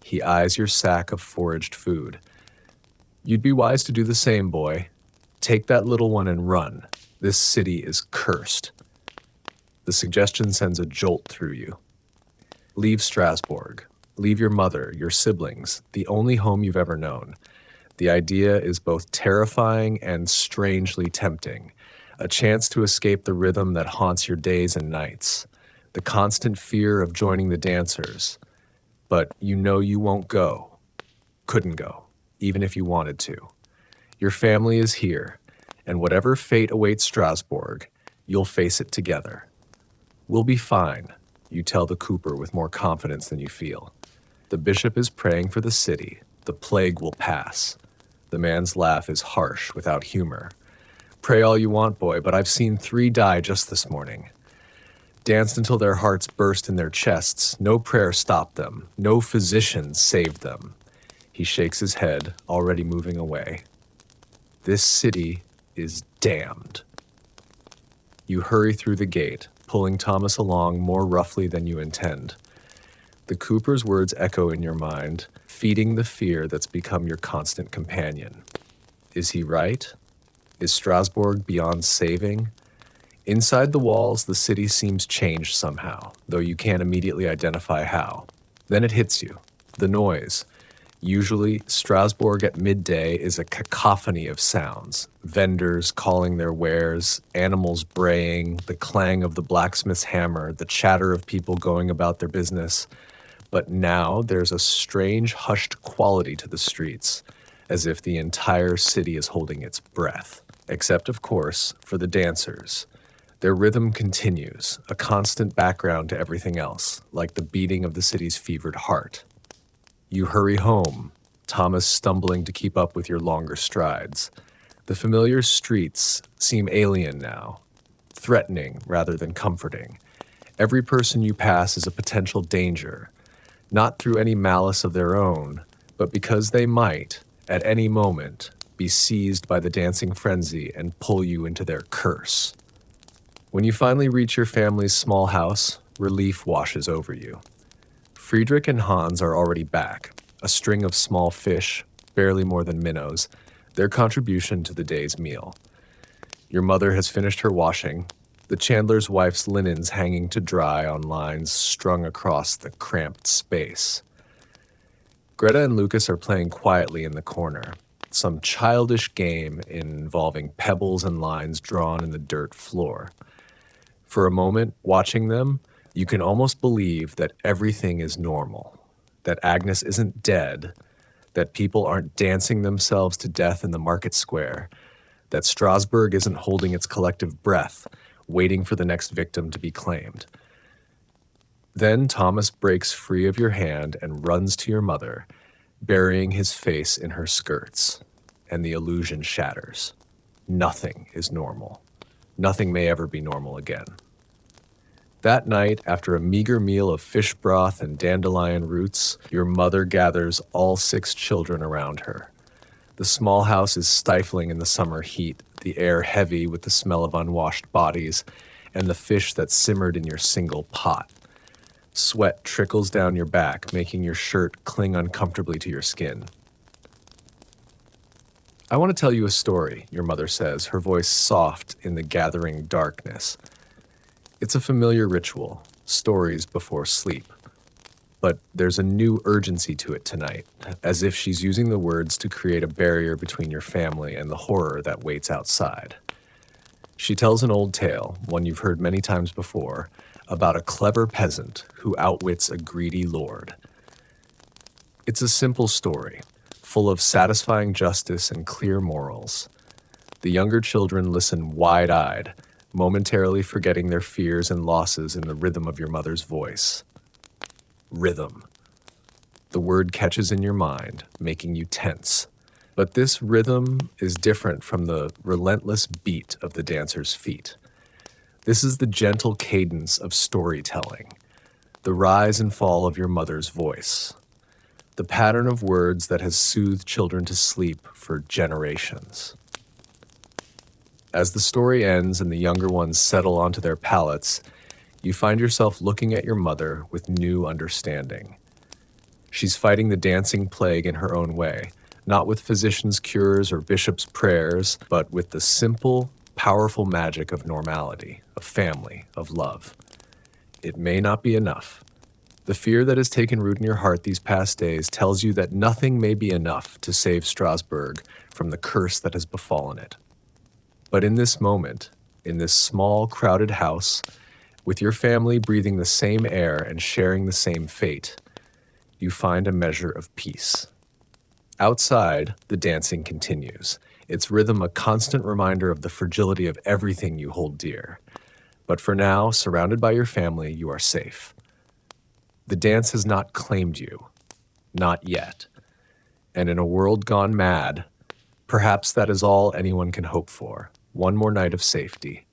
He eyes your sack of foraged food. You'd be wise to do the same, boy. Take that little one and run. This city is cursed. The suggestion sends a jolt through you. Leave Strasbourg. Leave your mother, your siblings, the only home you've ever known. The idea is both terrifying and strangely tempting. A chance to escape the rhythm that haunts your days and nights. The constant fear of joining the dancers. But you know you won't go. Couldn't go, even if you wanted to. Your family is here, and whatever fate awaits Strasbourg, you'll face it together. We'll be fine, you tell the cooper with more confidence than you feel. The bishop is praying for the city. The plague will pass. The man's laugh is harsh without humor. Pray all you want, boy, but I've seen 3 die just this morning. Danced until their hearts burst in their chests. No prayer stopped them. No physician saved them. He shakes his head, already moving away. This city is damned. You hurry through the gate, pulling Thomas along more roughly than you intend. The Cooper's words echo in your mind, feeding the fear that's become your constant companion. Is he right? Is Strasbourg beyond saving? Inside the walls, the city seems changed somehow, though you can't immediately identify how. Then it hits you. The noise. Usually, Strasbourg at midday is a cacophony of sounds. Vendors calling their wares, animals braying, the clang of the blacksmith's hammer, the chatter of people going about their business. But now there's a strange, hushed quality to the streets, as if the entire city is holding its breath. Except, of course, for the dancers. Their rhythm continues, a constant background to everything else, like the beating of the city's fevered heart. You hurry home, Thomas stumbling to keep up with your longer strides. The familiar streets seem alien now, threatening rather than comforting. Every person you pass is a potential danger, not through any malice of their own, but because they might, at any moment, be seized by the dancing frenzy and pull you into their curse. When you finally reach your family's small house, relief washes over you. Friedrich and Hans are already back, a string of small fish, barely more than minnows, their contribution to the day's meal. Your mother has finished her washing, the chandler's wife's linens hanging to dry on lines strung across the cramped space. Greta and Lucas are playing quietly in the corner, some childish game involving pebbles and lines drawn in the dirt floor. For a moment, watching them, you can almost believe that everything is normal, that Agnes isn't dead, that people aren't dancing themselves to death in the market square, that Strasbourg isn't holding its collective breath, waiting for the next victim to be claimed. Then Thomas breaks free of your hand and runs to your mother, burying his face in her skirts, and the illusion shatters. Nothing is normal. Nothing may ever be normal again. That night, after a meager meal of fish broth and dandelion roots, your mother gathers all 6 children around her. The small house is stifling in the summer heat, the air heavy with the smell of unwashed bodies, and the fish that simmered in your single pot. Sweat trickles down your back, making your shirt cling uncomfortably to your skin. I want to tell you a story, your mother says, her voice soft in the gathering darkness. It's a familiar ritual, stories before sleep. But there's a new urgency to it tonight, as if she's using the words to create a barrier between your family and the horror that waits outside. She tells an old tale, one you've heard many times before, about a clever peasant who outwits a greedy lord. It's a simple story, full of satisfying justice and clear morals. The younger children listen wide-eyed, momentarily forgetting their fears and losses in the rhythm of your mother's voice. Rhythm. The word catches in your mind, making you tense. But this rhythm is different from the relentless beat of the dancer's feet. This is the gentle cadence of storytelling, the rise and fall of your mother's voice, the pattern of words that has soothed children to sleep for generations. As the story ends and the younger ones settle onto their pallets, you find yourself looking at your mother with new understanding. She's fighting the dancing plague in her own way, not with physicians' cures or bishops' prayers, but with the simple, powerful magic of normality, of family, of love. It may not be enough. The fear that has taken root in your heart these past days tells you that nothing may be enough to save Strasbourg from the curse that has befallen it. But in this moment, in this small, crowded house, with your family breathing the same air and sharing the same fate, you find a measure of peace. Outside, the dancing continues, its rhythm a constant reminder of the fragility of everything you hold dear. But for now, surrounded by your family, you are safe. The dance has not claimed you, not yet. And in a world gone mad, perhaps that is all anyone can hope for. One more night of safety.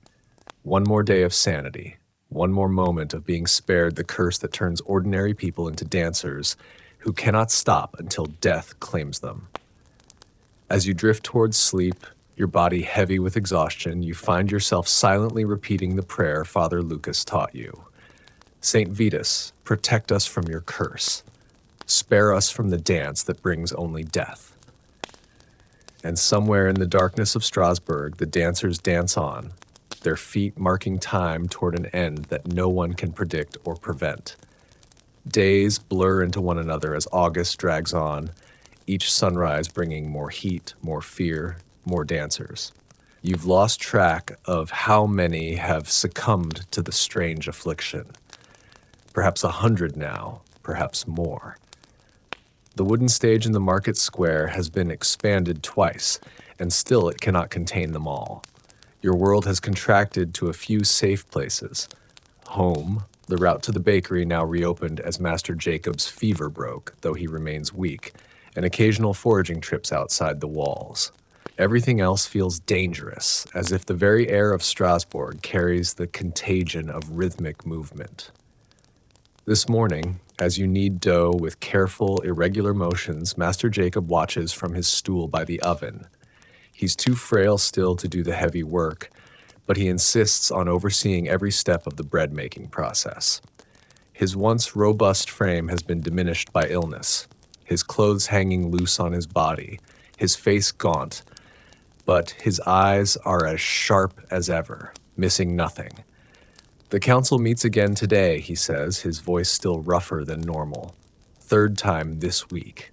One more day of sanity. One more moment of being spared the curse that turns ordinary people into dancers who cannot stop until death claims them. As you drift towards sleep, your body heavy with exhaustion, you find yourself silently repeating the prayer Father Lucas taught you. Saint Vitus, protect us from your curse. Spare us from the dance that brings only death. And somewhere in the darkness of Strasbourg, the dancers dance on, their feet marking time toward an end that no one can predict or prevent. Days blur into one another as August drags on, each sunrise bringing more heat, more fear, more dancers. You've lost track of how many have succumbed to the strange affliction. Perhaps 100 now, perhaps more. The wooden stage in the market square has been expanded twice, and still it cannot contain them all. Your world has contracted to a few safe places. Home, the route to the bakery now reopened as Master Jacob's fever broke, though he remains weak, and occasional foraging trips outside the walls. Everything else feels dangerous, as if the very air of Strasbourg carries the contagion of rhythmic movement. This morning, as you knead dough with careful, irregular motions, Master Jacob watches from his stool by the oven. He's too frail still to do the heavy work, but he insists on overseeing every step of the bread-making process. His once robust frame has been diminished by illness, his clothes hanging loose on his body, his face gaunt, but his eyes are as sharp as ever, missing nothing. The council meets again today, he says, his voice still rougher than normal. Third time this week.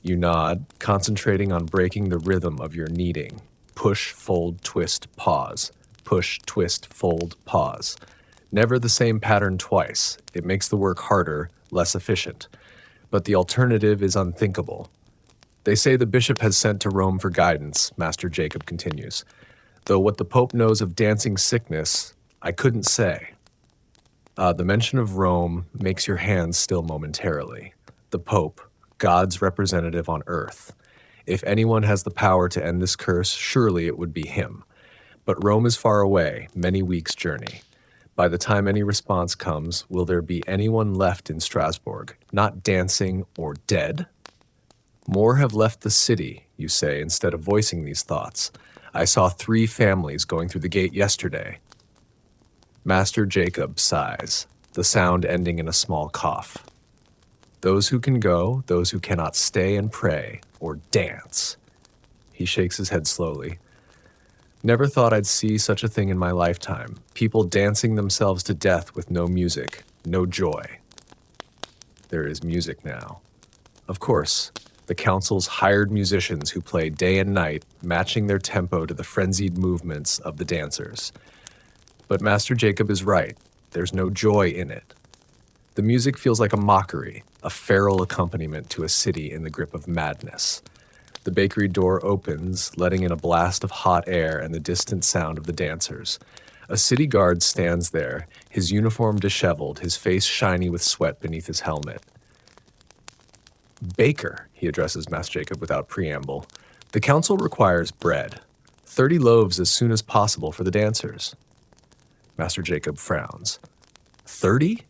You nod, concentrating on breaking the rhythm of your kneading. Push, fold, twist, pause. Push, twist, fold, pause. Never the same pattern twice. It makes the work harder, less efficient. But the alternative is unthinkable. They say the bishop has sent to Rome for guidance, Master Jacob continues. Though what the Pope knows of dancing sickness, I couldn't say. The mention of Rome makes your hands still momentarily. The Pope, God's representative on earth. If anyone has the power to end this curse, surely it would be him. But Rome is far away, many weeks' journey. By the time any response comes, will there be anyone left in Strasbourg, not dancing or dead? More have left the city, you say, instead of voicing these thoughts. I saw 3 families going through the gate yesterday. Master Jacob sighs, the sound ending in a small cough. Those who can go, those who cannot stay and pray, or dance. He shakes his head slowly. Never thought I'd see such a thing in my lifetime. People dancing themselves to death with no music, no joy. There is music now. Of course, the council's hired musicians who play day and night, matching their tempo to the frenzied movements of the dancers. But Master Jacob is right. There's no joy in it. The music feels like a mockery, a feral accompaniment to a city in the grip of madness. The bakery door opens, letting in a blast of hot air and the distant sound of the dancers. A city guard stands there, his uniform disheveled, his face shiny with sweat beneath his helmet. Baker, he addresses Master Jacob without preamble. The council requires bread. 30 loaves as soon as possible for the dancers. Master Jacob frowns. 30?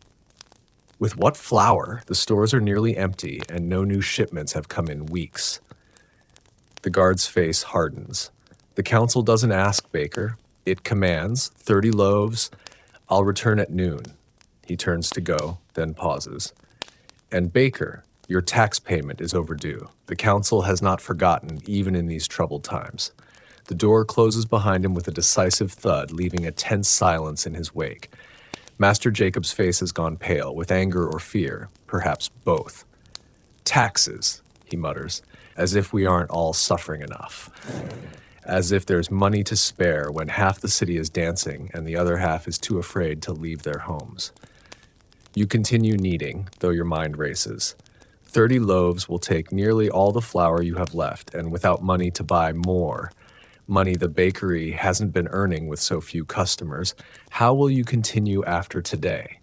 With what flour? The stores are nearly empty, and no new shipments have come in weeks. The guard's face hardens. The council doesn't ask, Baker. It commands 30 loaves. I'll return at noon. He turns to go, then pauses. And Baker, your tax payment is overdue. The council has not forgotten, even in these troubled times. The door closes behind him with a decisive thud, leaving a tense silence in his wake. Master Jacob's face has gone pale, with anger or fear, perhaps both. Taxes, he mutters, as if we aren't all suffering enough. As if there's money to spare when half the city is dancing and the other half is too afraid to leave their homes. You continue kneading, though your mind races. 30 loaves will take nearly all the flour you have left, and without money to buy more, money the bakery hasn't been earning with so few customers, how will you continue after today?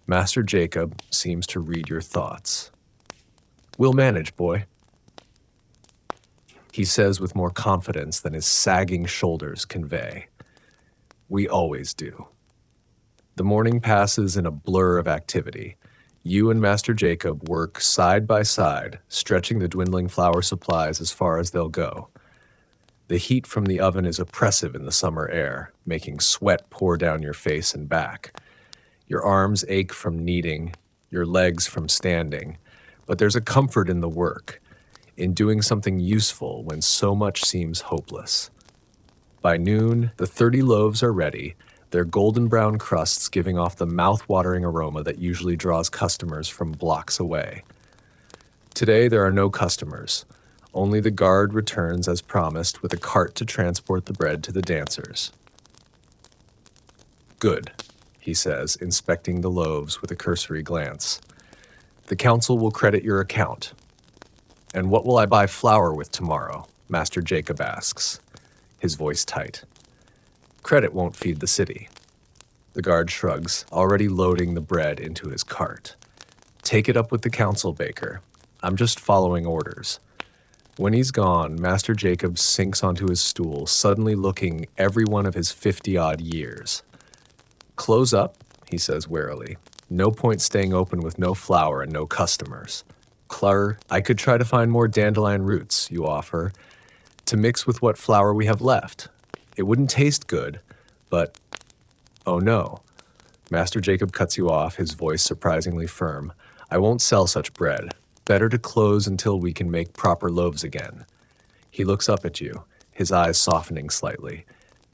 Master Jacob seems to read your thoughts. We'll manage, boy. He says with more confidence than his sagging shoulders convey. We always do. The morning passes in a blur of activity. You and Master Jacob work side by side, stretching the dwindling flour supplies as far as they'll go. The heat from the oven is oppressive in the summer air, making sweat pour down your face and back. Your arms ache from kneading, your legs from standing, but there's a comfort in the work, in doing something useful when so much seems hopeless. By noon, the 30 loaves are ready, their golden brown crusts giving off the mouth-watering aroma that usually draws customers from blocks away. Today there are no customers. Only the guard returns as promised with a cart to transport the bread to the dancers. Good, he says, inspecting the loaves with a cursory glance. The council will credit your account. And what will I buy flour with tomorrow? Master Jacob asks, his voice tight. Credit won't feed the city. The guard shrugs, already loading the bread into his cart. Take it up with the council baker. I'm just following orders. When he's gone, Master Jacob sinks onto his stool, suddenly looking every one of his 50-odd years. Close up, he says warily. No point staying open with no flour and no customers. Clur, I could try to find more dandelion roots, you offer, to mix with what flour we have left. It wouldn't taste good, but... Oh no. Master Jacob cuts you off, his voice surprisingly firm. I won't sell such bread. Better to close until we can make proper loaves again. He looks up at you, his eyes softening slightly.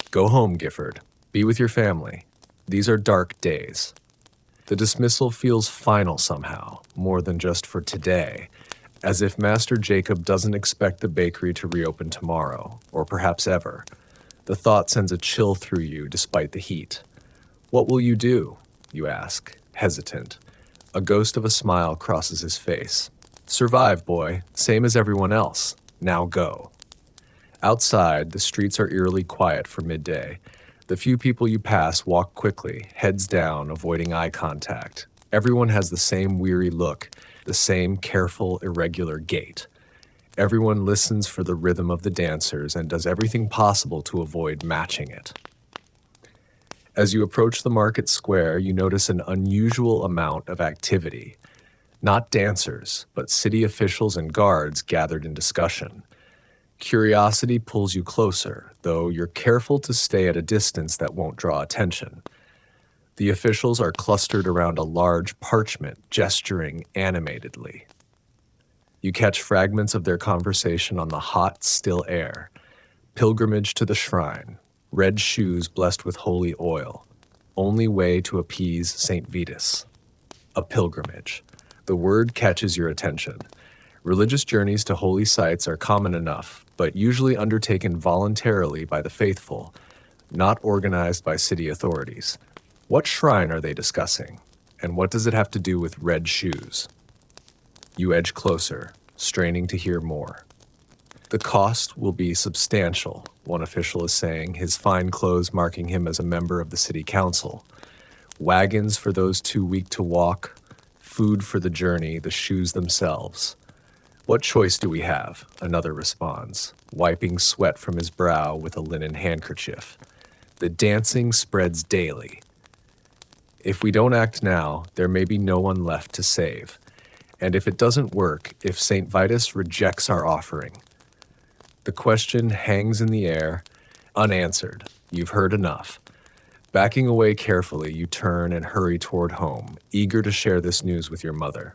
Go home, Gifford. Be with your family. These are dark days. The dismissal feels final somehow, more than just for today, as if Master Jacob doesn't expect the bakery to reopen tomorrow, or perhaps ever. The thought sends a chill through you despite the heat. What will you do? You ask, hesitant. A ghost of a smile crosses his face. Survive, boy, same as everyone else. Now go. Outside, the streets are eerily quiet for midday. The few people you pass walk quickly, heads down, avoiding eye contact. Everyone has the same weary look, the same careful, irregular gait. Everyone listens for the rhythm of the dancers and does everything possible to avoid matching it. As you approach the market square, you notice an unusual amount of activity. Not dancers, but city officials and guards gathered in discussion. Curiosity pulls you closer, though you're careful to stay at a distance that won't draw attention. The officials are clustered around a large parchment, gesturing animatedly. You catch fragments of their conversation on the hot, still air. Pilgrimage to the shrine, red shoes blessed with holy oil, only way to appease St. Vitus. A pilgrimage. The word catches your attention. Religious journeys to holy sites are common enough, but usually undertaken voluntarily by the faithful, not organized by city authorities. What shrine are they discussing? And what does it have to do with red shoes? You edge closer, straining to hear more. The cost will be substantial, one official is saying, his fine clothes marking him as a member of the city council. Wagons for those too weak to walk, food for the journey, the shoes themselves. What choice do we have? Another responds, wiping sweat from his brow with a linen handkerchief. The dancing spreads daily. If we don't act now, there may be no one left to save. And if it doesn't work, if St. Vitus rejects our offering. The question hangs in the air, unanswered. You've heard enough. Backing away carefully, you turn and hurry toward home, eager to share this news with your mother.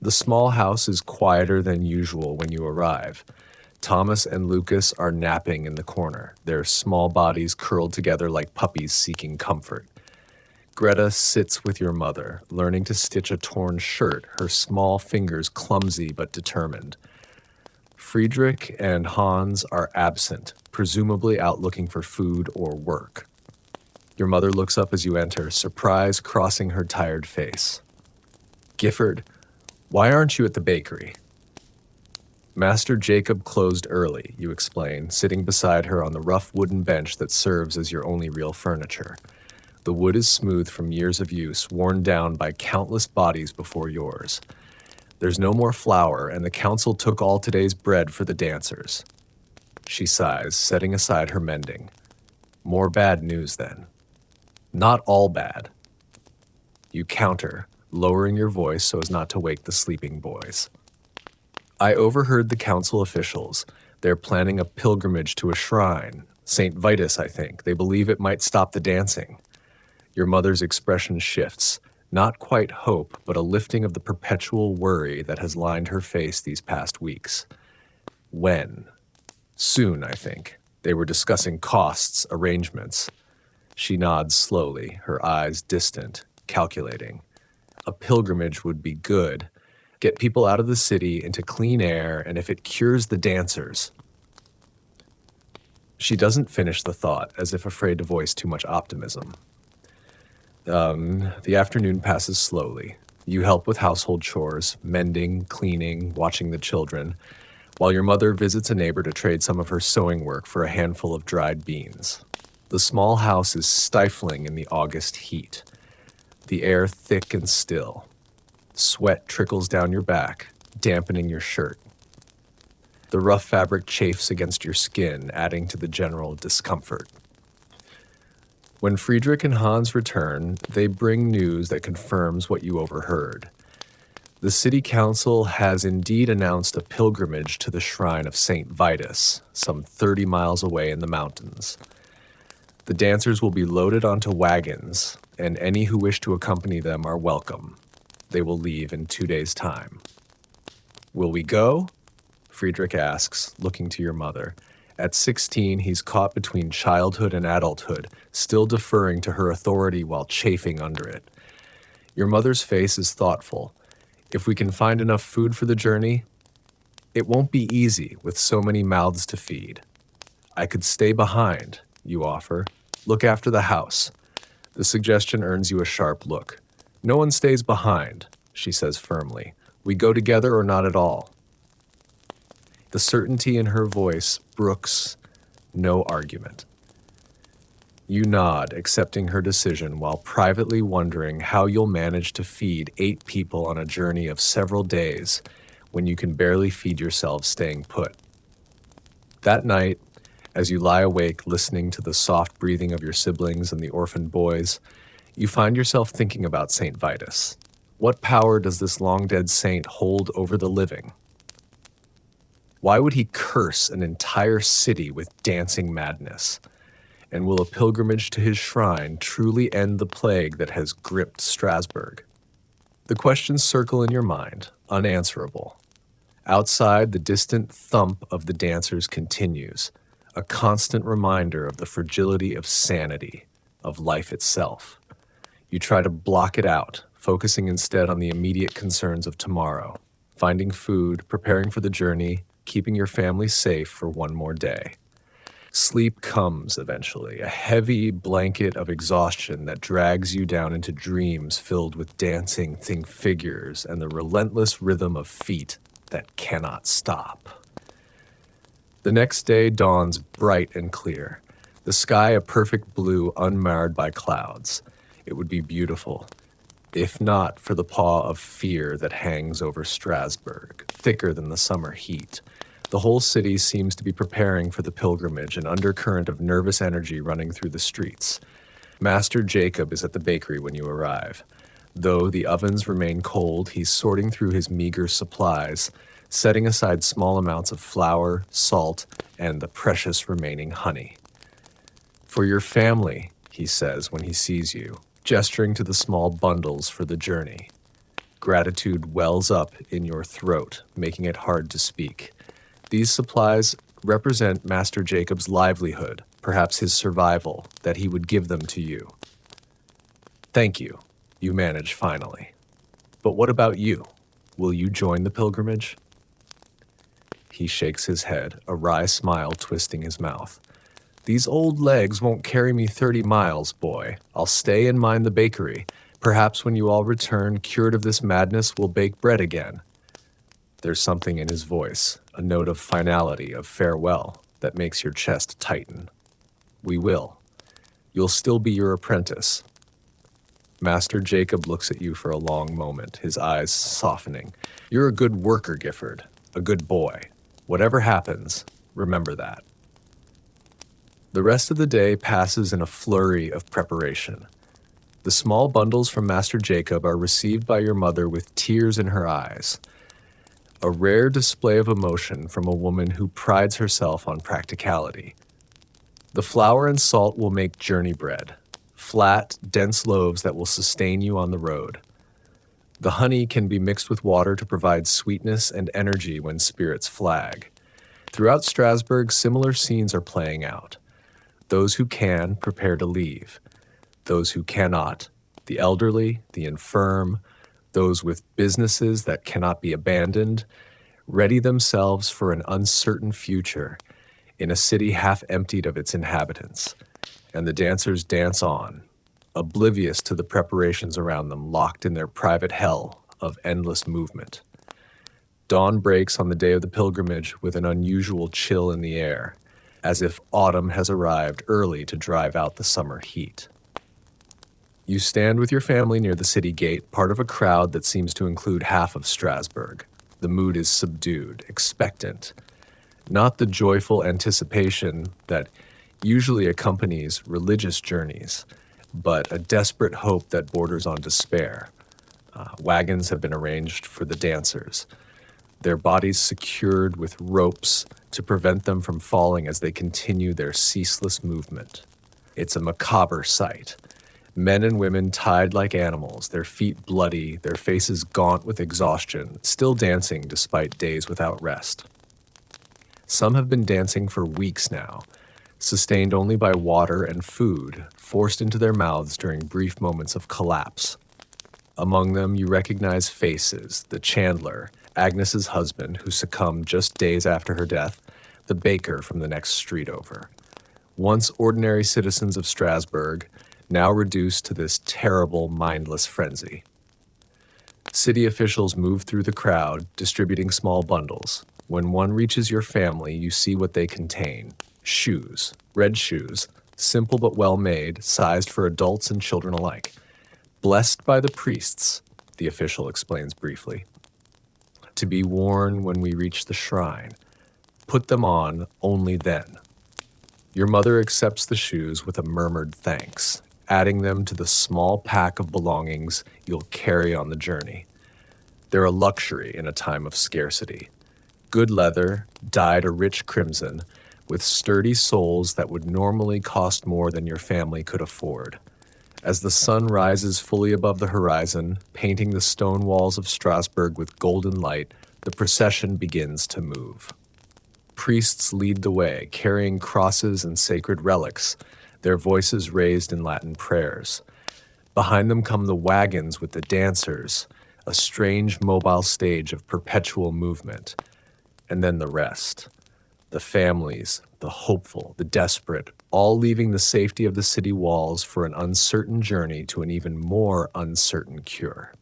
The small house is quieter than usual when you arrive. Thomas and Lucas are napping in the corner, their small bodies curled together like puppies seeking comfort. Greta sits with your mother, learning to stitch a torn shirt, her small fingers clumsy but determined. Friedrich and Hans are absent, presumably out looking for food or work. Your mother looks up as you enter, surprise crossing her tired face. Gifford, why aren't you at the bakery? Master Jacob closed early, you explain, sitting beside her on the rough wooden bench that serves as your only real furniture. The wood is smooth from years of use, worn down by countless bodies before yours. There's no more flour, and the council took all today's bread for the dancers. She sighs, setting aside her mending. More bad news, then. Not all bad. You counter, lowering your voice so as not to wake the sleeping boys. I overheard the council officials. They're planning a pilgrimage to a shrine. St. Vitus, I think. They believe it might stop the dancing. Your mother's expression shifts. Not quite hope, but a lifting of the perpetual worry that has lined her face these past weeks. When? Soon, I think. They were discussing costs, arrangements. She nods slowly, her eyes distant, calculating. A pilgrimage would be good. Get people out of the city into clean air, and if it cures the dancers. She doesn't finish the thought, as if afraid to voice too much optimism. The afternoon passes slowly. You help with household chores, mending, cleaning, watching the children, while your mother visits a neighbor to trade some of her sewing work for a handful of dried beans. The small house is stifling in the August heat, the air thick and still. Sweat trickles down your back, dampening your shirt. The rough fabric chafes against your skin, adding to the general discomfort. When Friedrich and Hans return, they bring news that confirms what you overheard. The city council has indeed announced a pilgrimage to the shrine of St. Vitus, some 30 miles away in the mountains. The dancers will be loaded onto wagons, and any who wish to accompany them are welcome. They will leave in 2 days' time. Will we go? Friedrich asks, looking to your mother. At 16, he's caught between childhood and adulthood, still deferring to her authority while chafing under it. Your mother's face is thoughtful. If we can find enough food for the journey, it won't be easy with so many mouths to feed. I could stay behind, you offer. Look after the house. The suggestion earns you a sharp look. No one stays behind, she says firmly. We go together or not at all. The certainty in her voice brooks no argument. You nod, accepting her decision while privately wondering how you'll manage to feed 8 people on a journey of several days when you can barely feed yourselves staying put. That night, as you lie awake listening to the soft breathing of your siblings and the orphaned boys, you find yourself thinking about St. Vitus. What power does this long-dead saint hold over the living? Why would he curse an entire city with dancing madness? And will a pilgrimage to his shrine truly end the plague that has gripped Strasbourg? The questions circle in your mind, unanswerable. Outside, the distant thump of the dancers continues, a constant reminder of the fragility of sanity, of life itself. You try to block it out, focusing instead on the immediate concerns of tomorrow, finding food, preparing for the journey, keeping your family safe for one more day. Sleep comes eventually, a heavy blanket of exhaustion that drags you down into dreams filled with dancing figures and the relentless rhythm of feet that cannot stop. The next day dawns bright and clear, the sky a perfect blue unmarred by clouds. It would be beautiful, if not for the paw of fear that hangs over Strasbourg, thicker than the summer heat. The whole city seems to be preparing for the pilgrimage, an undercurrent of nervous energy running through the streets. Master Jacob is at the bakery when you arrive. Though the ovens remain cold, he's sorting through his meager supplies, setting aside small amounts of flour, salt, and the precious remaining honey. For your family, he says when he sees you, gesturing to the small bundles for the journey. Gratitude wells up in your throat, making it hard to speak. These supplies represent Master Jacob's livelihood, perhaps his survival, that he would give them to you. Thank you, you manage finally. But what about you? Will you join the pilgrimage? He shakes his head, a wry smile twisting his mouth. These old legs won't carry me 30 miles, boy. I'll stay and mind the bakery. Perhaps when you all return, cured of this madness, we'll bake bread again. There's something in his voice, a note of finality, of farewell, that makes your chest tighten. We will. You'll still be your apprentice. Master Jacob looks at you for a long moment, his eyes softening. You're a good worker, Gifford, a good boy. Whatever happens, remember that. The rest of the day passes in a flurry of preparation. The small bundles from Master Jacob are received by your mother with tears in her eyes, a rare display of emotion from a woman who prides herself on practicality. The flour and salt will make journey bread, flat, dense loaves that will sustain you on the road. The honey can be mixed with water to provide sweetness and energy when spirits flag. Throughout Strasbourg, similar scenes are playing out. Those who can prepare to leave. Those who cannot, the elderly, the infirm, those with businesses that cannot be abandoned, ready themselves for an uncertain future in a city half emptied of its inhabitants. And the dancers dance on, oblivious to the preparations around them, locked in their private hell of endless movement. Dawn breaks on the day of the pilgrimage with an unusual chill in the air, as if autumn has arrived early to drive out the summer heat. You stand with your family near the city gate, part of a crowd that seems to include half of Strasbourg. The mood is subdued, expectant, not the joyful anticipation that usually accompanies religious journeys, but a desperate hope that borders on despair. Wagons have been arranged for the dancers, their bodies secured with ropes to prevent them from falling as they continue their ceaseless movement. It's a macabre sight. Men and women tied like animals, their feet bloody, their faces gaunt with exhaustion, still dancing despite days without rest. Some have been dancing for weeks now, sustained only by water and food, forced into their mouths during brief moments of collapse. Among them, you recognize faces: the chandler, Agnes's husband, who succumbed just days after her death, the baker from the next street over. Once ordinary citizens of Strasbourg, now reduced to this terrible, mindless frenzy. City officials move through the crowd, distributing small bundles. When one reaches your family, you see what they contain. Shoes, red shoes, simple but well made, sized for adults and children alike. Blessed by the priests, the official explains briefly. To be worn when we reach the shrine. Put them on only then. Your mother accepts the shoes with a murmured thanks, adding them to the small pack of belongings you'll carry on the journey. They're a luxury in a time of scarcity. Good leather, dyed a rich crimson, with sturdy soles that would normally cost more than your family could afford. As the sun rises fully above the horizon, painting the stone walls of Strasbourg with golden light, the procession begins to move. Priests lead the way, carrying crosses and sacred relics, their voices raised in Latin prayers. Behind them come the wagons with the dancers, a strange mobile stage of perpetual movement. And then the rest. The families, the hopeful, the desperate, all leaving the safety of the city walls for an uncertain journey to an even more uncertain cure.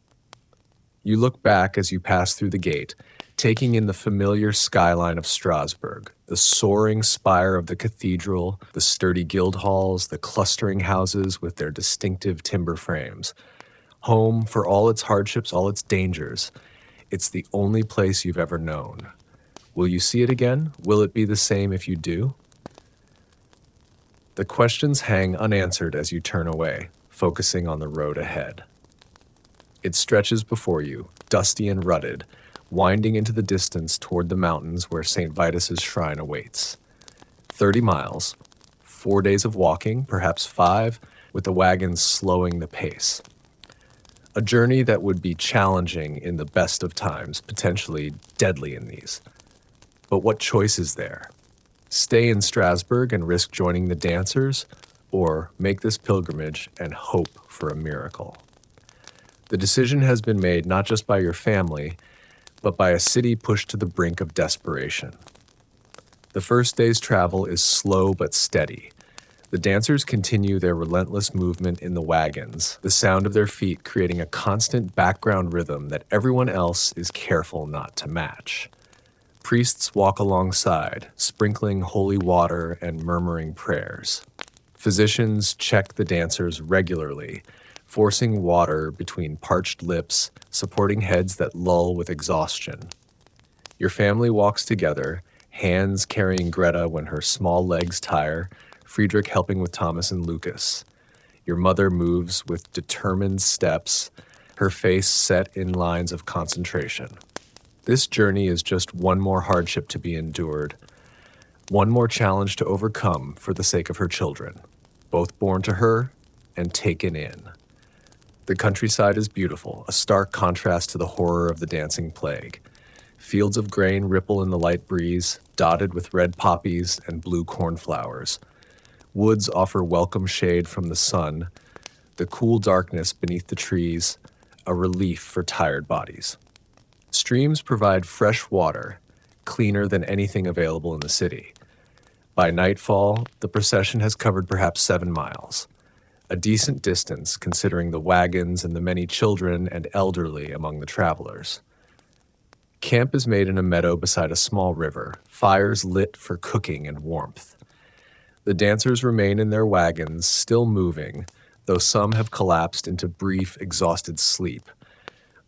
You look back as you pass through the gate, taking in the familiar skyline of Strasbourg, the soaring spire of the cathedral, the sturdy guild halls, the clustering houses with their distinctive timber frames. Home, for all its hardships, all its dangers, it's the only place you've ever known. Will you see it again? Will it be the same if you do? The questions hang unanswered as you turn away, focusing on the road ahead. It stretches before you, dusty and rutted, winding into the distance toward the mountains where St. Vitus's shrine awaits. 30 miles, 4 days of walking, perhaps 5, with the wagons slowing the pace. A journey that would be challenging in the best of times, potentially deadly in these. But what choice is there? Stay in Strasbourg and risk joining the dancers, or make this pilgrimage and hope for a miracle? The decision has been made not just by your family, but by a city pushed to the brink of desperation. The first day's travel is slow but steady. The dancers continue their relentless movement in the wagons, the sound of their feet creating a constant background rhythm that everyone else is careful not to match. Priests walk alongside, sprinkling holy water and murmuring prayers. Physicians check the dancers regularly, forcing water between parched lips, supporting heads that lull with exhaustion. Your family walks together, hands carrying Greta when her small legs tire, Friedrich helping with Thomas and Lucas. Your mother moves with determined steps, her face set in lines of concentration. This journey is just one more hardship to be endured, one more challenge to overcome for the sake of her children, both born to her and taken in. The countryside is beautiful, a stark contrast to the horror of the dancing plague. Fields of grain ripple in the light breeze, dotted with red poppies and blue cornflowers. Woods offer welcome shade from the sun, the cool darkness beneath the trees, a relief for tired bodies. Streams provide fresh water, cleaner than anything available in the city. By nightfall, the procession has covered perhaps 7 miles, a decent distance considering the wagons and the many children and elderly among the travelers. Camp is made in a meadow beside a small river, fires lit for cooking and warmth. The dancers remain in their wagons, still moving, though some have collapsed into brief, exhausted sleep,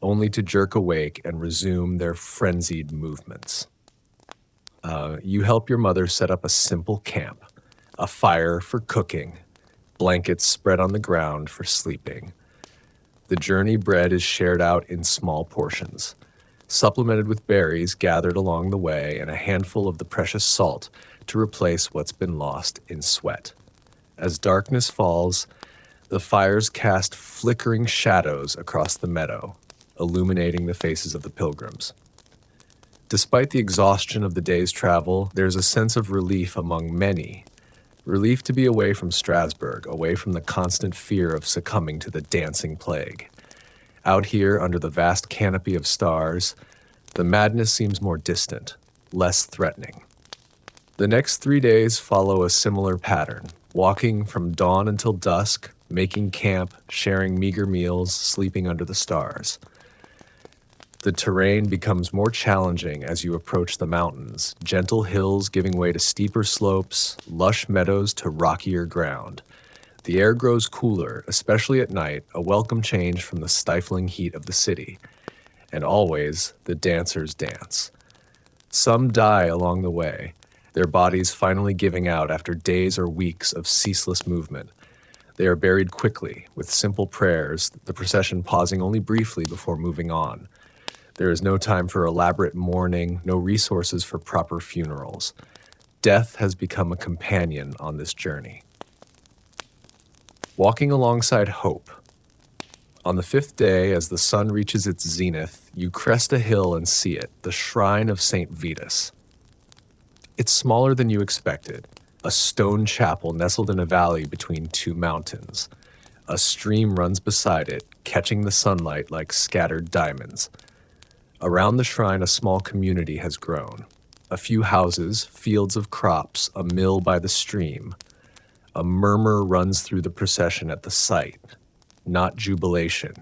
only to jerk awake and resume their frenzied movements. You help your mother set up a simple camp, a fire for cooking, blankets spread on the ground for sleeping. The journey bread is shared out in small portions, supplemented with berries gathered along the way and a handful of the precious salt to replace what's been lost in sweat. As darkness falls, the fires cast flickering shadows across the meadow, illuminating the faces of the pilgrims. Despite the exhaustion of the day's travel, there's a sense of relief among many. Relief to be away from Strasbourg, away from the constant fear of succumbing to the dancing plague. Out here, under the vast canopy of stars, the madness seems more distant, less threatening. The next 3 days follow a similar pattern, walking from dawn until dusk, making camp, sharing meager meals, sleeping under the stars. The terrain becomes more challenging as you approach the mountains, gentle hills giving way to steeper slopes, lush meadows to rockier ground. The air grows cooler, especially at night, a welcome change from the stifling heat of the city. And always, the dancers dance. Some die along the way, their bodies finally giving out after days or weeks of ceaseless movement. They are buried quickly, with simple prayers, the procession pausing only briefly before moving on. There is no time for elaborate mourning, no resources for proper funerals. Death has become a companion on this journey. Walking alongside hope. On the 5th day, as the sun reaches its zenith, you crest a hill and see it, the shrine of St. Vitus. It's smaller than you expected, a stone chapel nestled in a valley between 2 mountains. A stream runs beside it, catching the sunlight like scattered diamonds. Around the shrine, a small community has grown. A few houses, fields of crops, a mill by the stream. A murmur runs through the procession at the sight, not jubilation.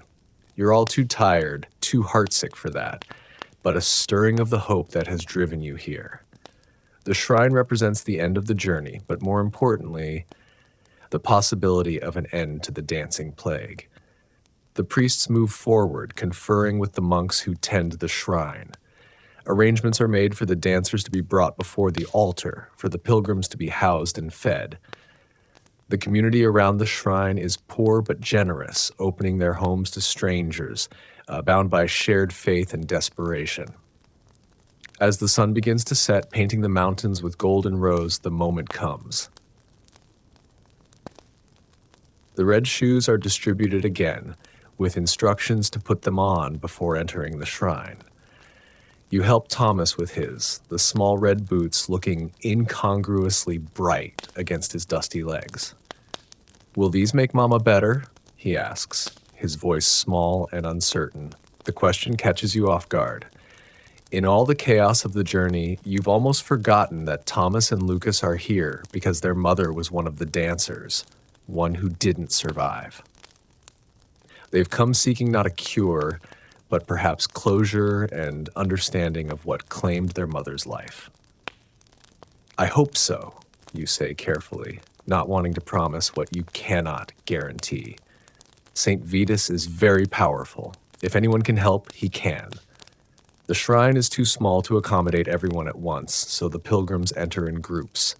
You're all too tired, too heartsick for that, but a stirring of the hope that has driven you here. The shrine represents the end of the journey, but more importantly, the possibility of an end to the dancing plague. The priests move forward, conferring with the monks who tend the shrine. Arrangements are made for the dancers to be brought before the altar, for the pilgrims to be housed and fed. The community around the shrine is poor but generous, opening their homes to strangers, bound by shared faith and desperation. As the sun begins to set, painting the mountains with golden rose, the moment comes. The red shoes are distributed again, with instructions to put them on before entering the shrine. You help Thomas with his, the small red boots looking incongruously bright against his dusty legs. "Will these make Mama better?" he asks, his voice small and uncertain. The question catches you off guard. In all the chaos of the journey, you've almost forgotten that Thomas and Lucas are here because their mother was one of the dancers, one who didn't survive. They've come seeking not a cure, but perhaps closure and understanding of what claimed their mother's life. "I hope so," you say carefully, not wanting to promise what you cannot guarantee. St. Vitus is very powerful. If anyone can help, he can. The shrine is too small to accommodate everyone at once, so the pilgrims enter in groups.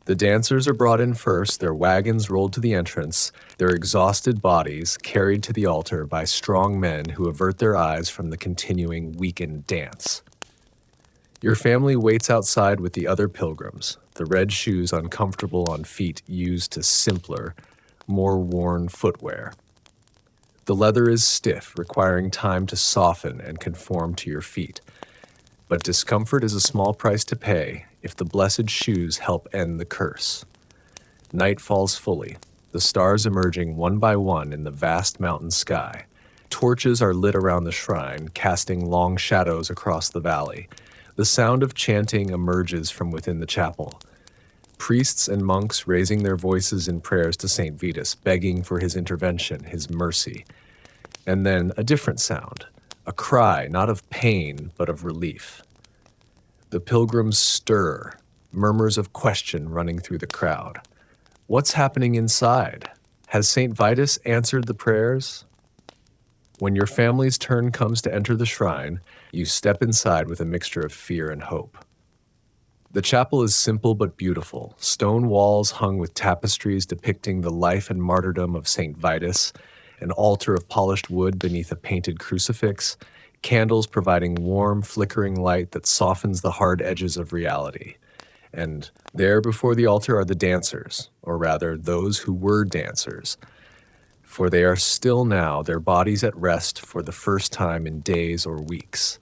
The dancers are brought in first, their wagons rolled to the entrance, their exhausted bodies carried to the altar by strong men who avert their eyes from the continuing weakened dance. Your family waits outside with the other pilgrims, the red shoes uncomfortable on feet used to simpler, more worn footwear. The leather is stiff, requiring time to soften and conform to your feet. But discomfort is a small price to pay if the blessed shoes help end the curse. Night falls fully, the stars emerging one by one in the vast mountain sky. Torches are lit around the shrine, casting long shadows across the valley. The sound of chanting emerges from within the chapel. Priests and monks raising their voices in prayers to St. Vitus, begging for his intervention, his mercy. And then a different sound, a cry not of pain but of relief. The pilgrims stir, murmurs of question running through the crowd. What's happening inside? Has St. Vitus answered the prayers? When your family's turn comes to enter the shrine, you step inside with a mixture of fear and hope. The chapel is simple but beautiful, stone walls hung with tapestries depicting the life and martyrdom of St. Vitus, an altar of polished wood beneath a painted crucifix, candles providing warm, flickering light that softens the hard edges of reality. And there before the altar are the dancers, or rather, those who were dancers, for they are still now, their bodies at rest for the first time in days or weeks.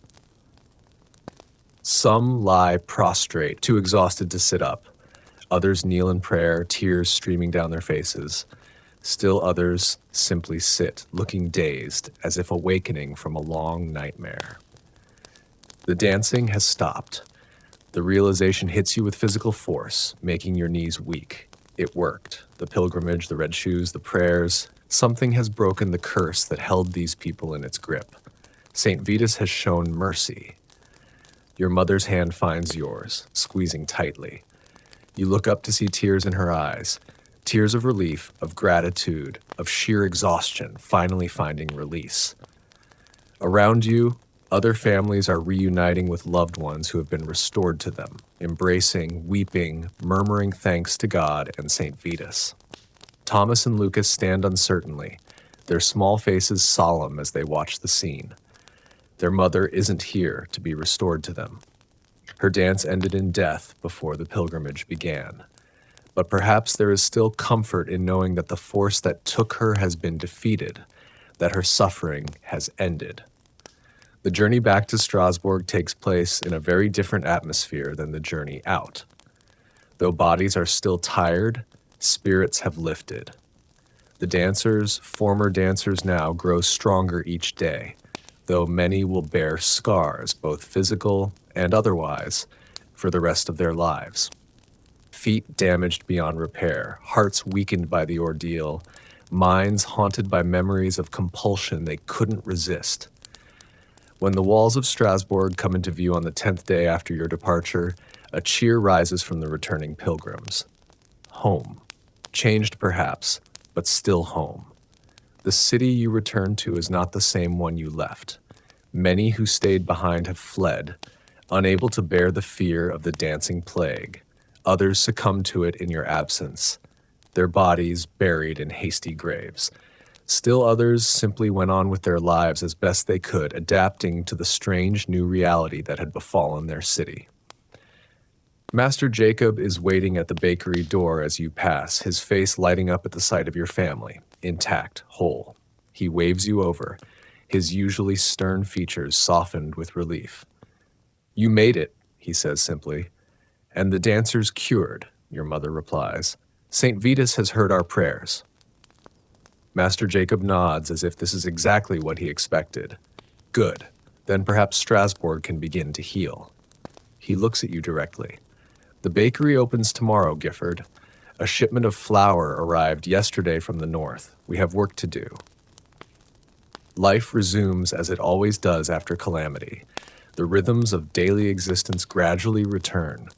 Some lie prostrate, too exhausted to sit up. Others kneel in prayer, tears streaming down their faces. Still others simply sit, looking dazed, as if awakening from a long nightmare. The dancing has stopped. The realization hits you with physical force, making your knees weak. It worked. The pilgrimage, the red shoes, the prayers. Something has broken the curse that held these people in its grip. St. Vitus has shown mercy. Your mother's hand finds yours, squeezing tightly. You look up to see tears in her eyes, tears of relief, of gratitude, of sheer exhaustion, finally finding release. Around you, other families are reuniting with loved ones who have been restored to them, embracing, weeping, murmuring thanks to God and St. Vitus. Thomas and Lucas stand uncertainly, their small faces solemn as they watch the scene. Their mother isn't here to be restored to them. Her dance ended in death before the pilgrimage began. But perhaps there is still comfort in knowing that the force that took her has been defeated, that her suffering has ended. The journey back to Strasbourg takes place in a very different atmosphere than the journey out. Though bodies are still tired, spirits have lifted. The dancers, former dancers now, grow stronger each day, though many will bear scars, both physical and otherwise, for the rest of their lives. Feet damaged beyond repair, hearts weakened by the ordeal, minds haunted by memories of compulsion they couldn't resist. When the walls of Strasbourg come into view on the 10th day after your departure, a cheer rises from the returning pilgrims. Home. Changed perhaps, but still home. The city you return to is not the same one you left. Many who stayed behind have fled, unable to bear the fear of the dancing plague. Others succumbed to it in your absence, their bodies buried in hasty graves. Still others simply went on with their lives as best they could, adapting to the strange new reality that had befallen their city. Master Jacob is waiting at the bakery door as you pass, his face lighting up at the sight of your family, intact, whole. He waves you over, his usually stern features softened with relief. "You made it," he says simply. "And the dancers cured," your mother replies. "St. Vitus has heard our prayers." Master Jacob nods as if this is exactly what he expected. Good. Then perhaps Strasbourg can begin to heal. He looks at you directly. "The bakery opens tomorrow, Gifford. A shipment of flour arrived yesterday from the north. We have work to do." Life resumes as it always does after calamity. The rhythms of daily existence gradually return.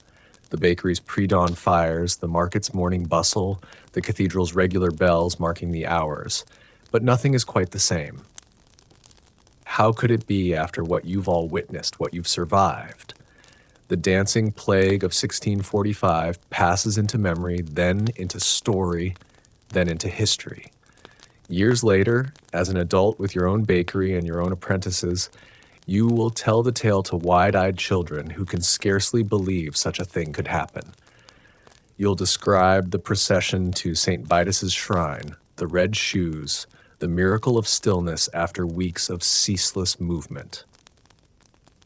The bakery's pre-dawn fires, the market's morning bustle, the cathedral's regular bells marking the hours. But nothing is quite the same. How could it be after what you've all witnessed, what you've survived? The dancing plague of 1645 passes into memory, then into story, then into history. Years later, as an adult with your own bakery and your own apprentices, you will tell the tale to wide-eyed children who can scarcely believe such a thing could happen. You'll describe the procession to St. Vitus's shrine, the red shoes, the miracle of stillness after weeks of ceaseless movement.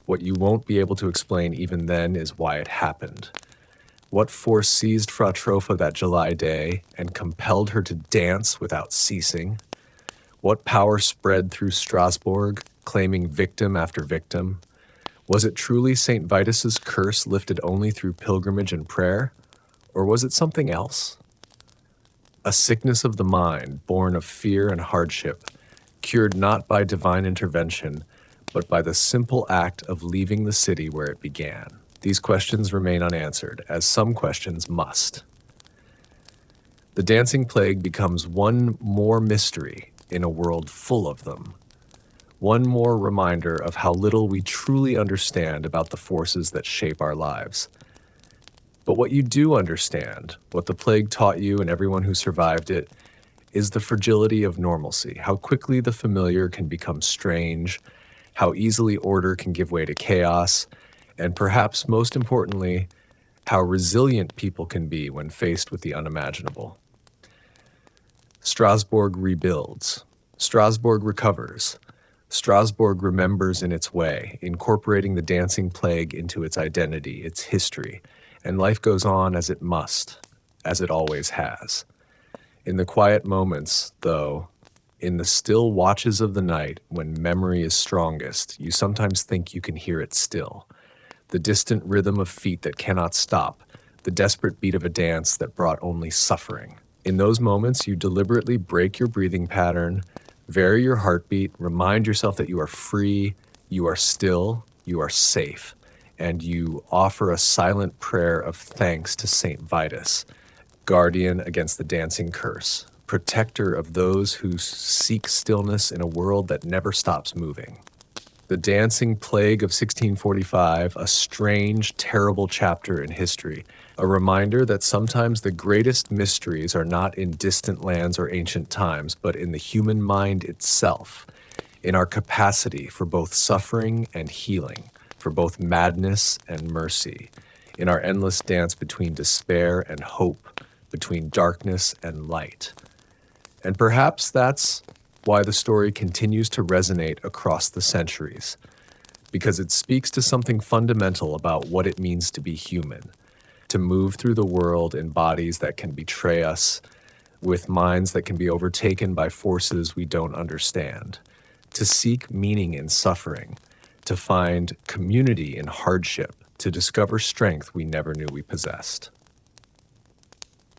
What you won't be able to explain even then is why it happened. What force seized Fra Tropha that July day and compelled her to dance without ceasing? What power spread through Strasbourg, claiming victim after victim? Was it truly St. Vitus's curse lifted only through pilgrimage and prayer? Or was it something else? A sickness of the mind, born of fear and hardship, cured not by divine intervention, but by the simple act of leaving the city where it began. These questions remain unanswered, as some questions must. The dancing plague becomes one more mystery in a world full of them. One more reminder of how little we truly understand about the forces that shape our lives. But what you do understand, what the plague taught you and everyone who survived it, is the fragility of normalcy, how quickly the familiar can become strange, how easily order can give way to chaos, and perhaps most importantly, how resilient people can be when faced with the unimaginable. Strasbourg rebuilds. Strasbourg recovers. Strasbourg remembers in its way, incorporating the dancing plague into its identity, its history, and life goes on as it must, as it always has. In the quiet moments, though, in the still watches of the night when memory is strongest, you sometimes think you can hear it still. The distant rhythm of feet that cannot stop, the desperate beat of a dance that brought only suffering. In those moments, you deliberately break your breathing pattern, vary your heartbeat, remind yourself that you are free, you are still, you are safe, and you offer a silent prayer of thanks to St. Vitus, guardian against the dancing curse, protector of those who seek stillness in a world that never stops moving. The dancing plague of 1645, a strange, terrible chapter in history, a reminder that sometimes the greatest mysteries are not in distant lands or ancient times, but in the human mind itself, in our capacity for both suffering and healing, for both madness and mercy, in our endless dance between despair and hope, between darkness and light. And perhaps that's why the story continues to resonate across the centuries, because it speaks to something fundamental about what it means to be human, to move through the world in bodies that can betray us, with minds that can be overtaken by forces we don't understand, to seek meaning in suffering, to find community in hardship, to discover strength we never knew we possessed.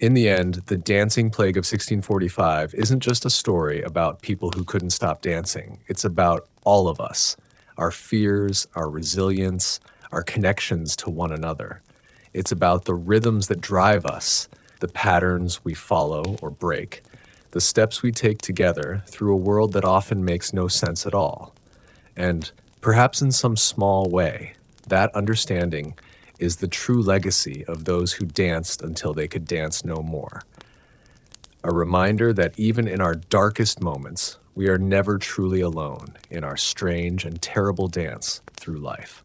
In the end, the dancing plague of 1645 isn't just a story about people who couldn't stop dancing. It's about all of us, our fears, our resilience, our connections to one another. It's about the rhythms that drive us, the patterns we follow or break, the steps we take together through a world that often makes no sense at all. And perhaps in some small way, that understanding is the true legacy of those who danced until they could dance no more. A reminder that even in our darkest moments, we are never truly alone in our strange and terrible dance through life.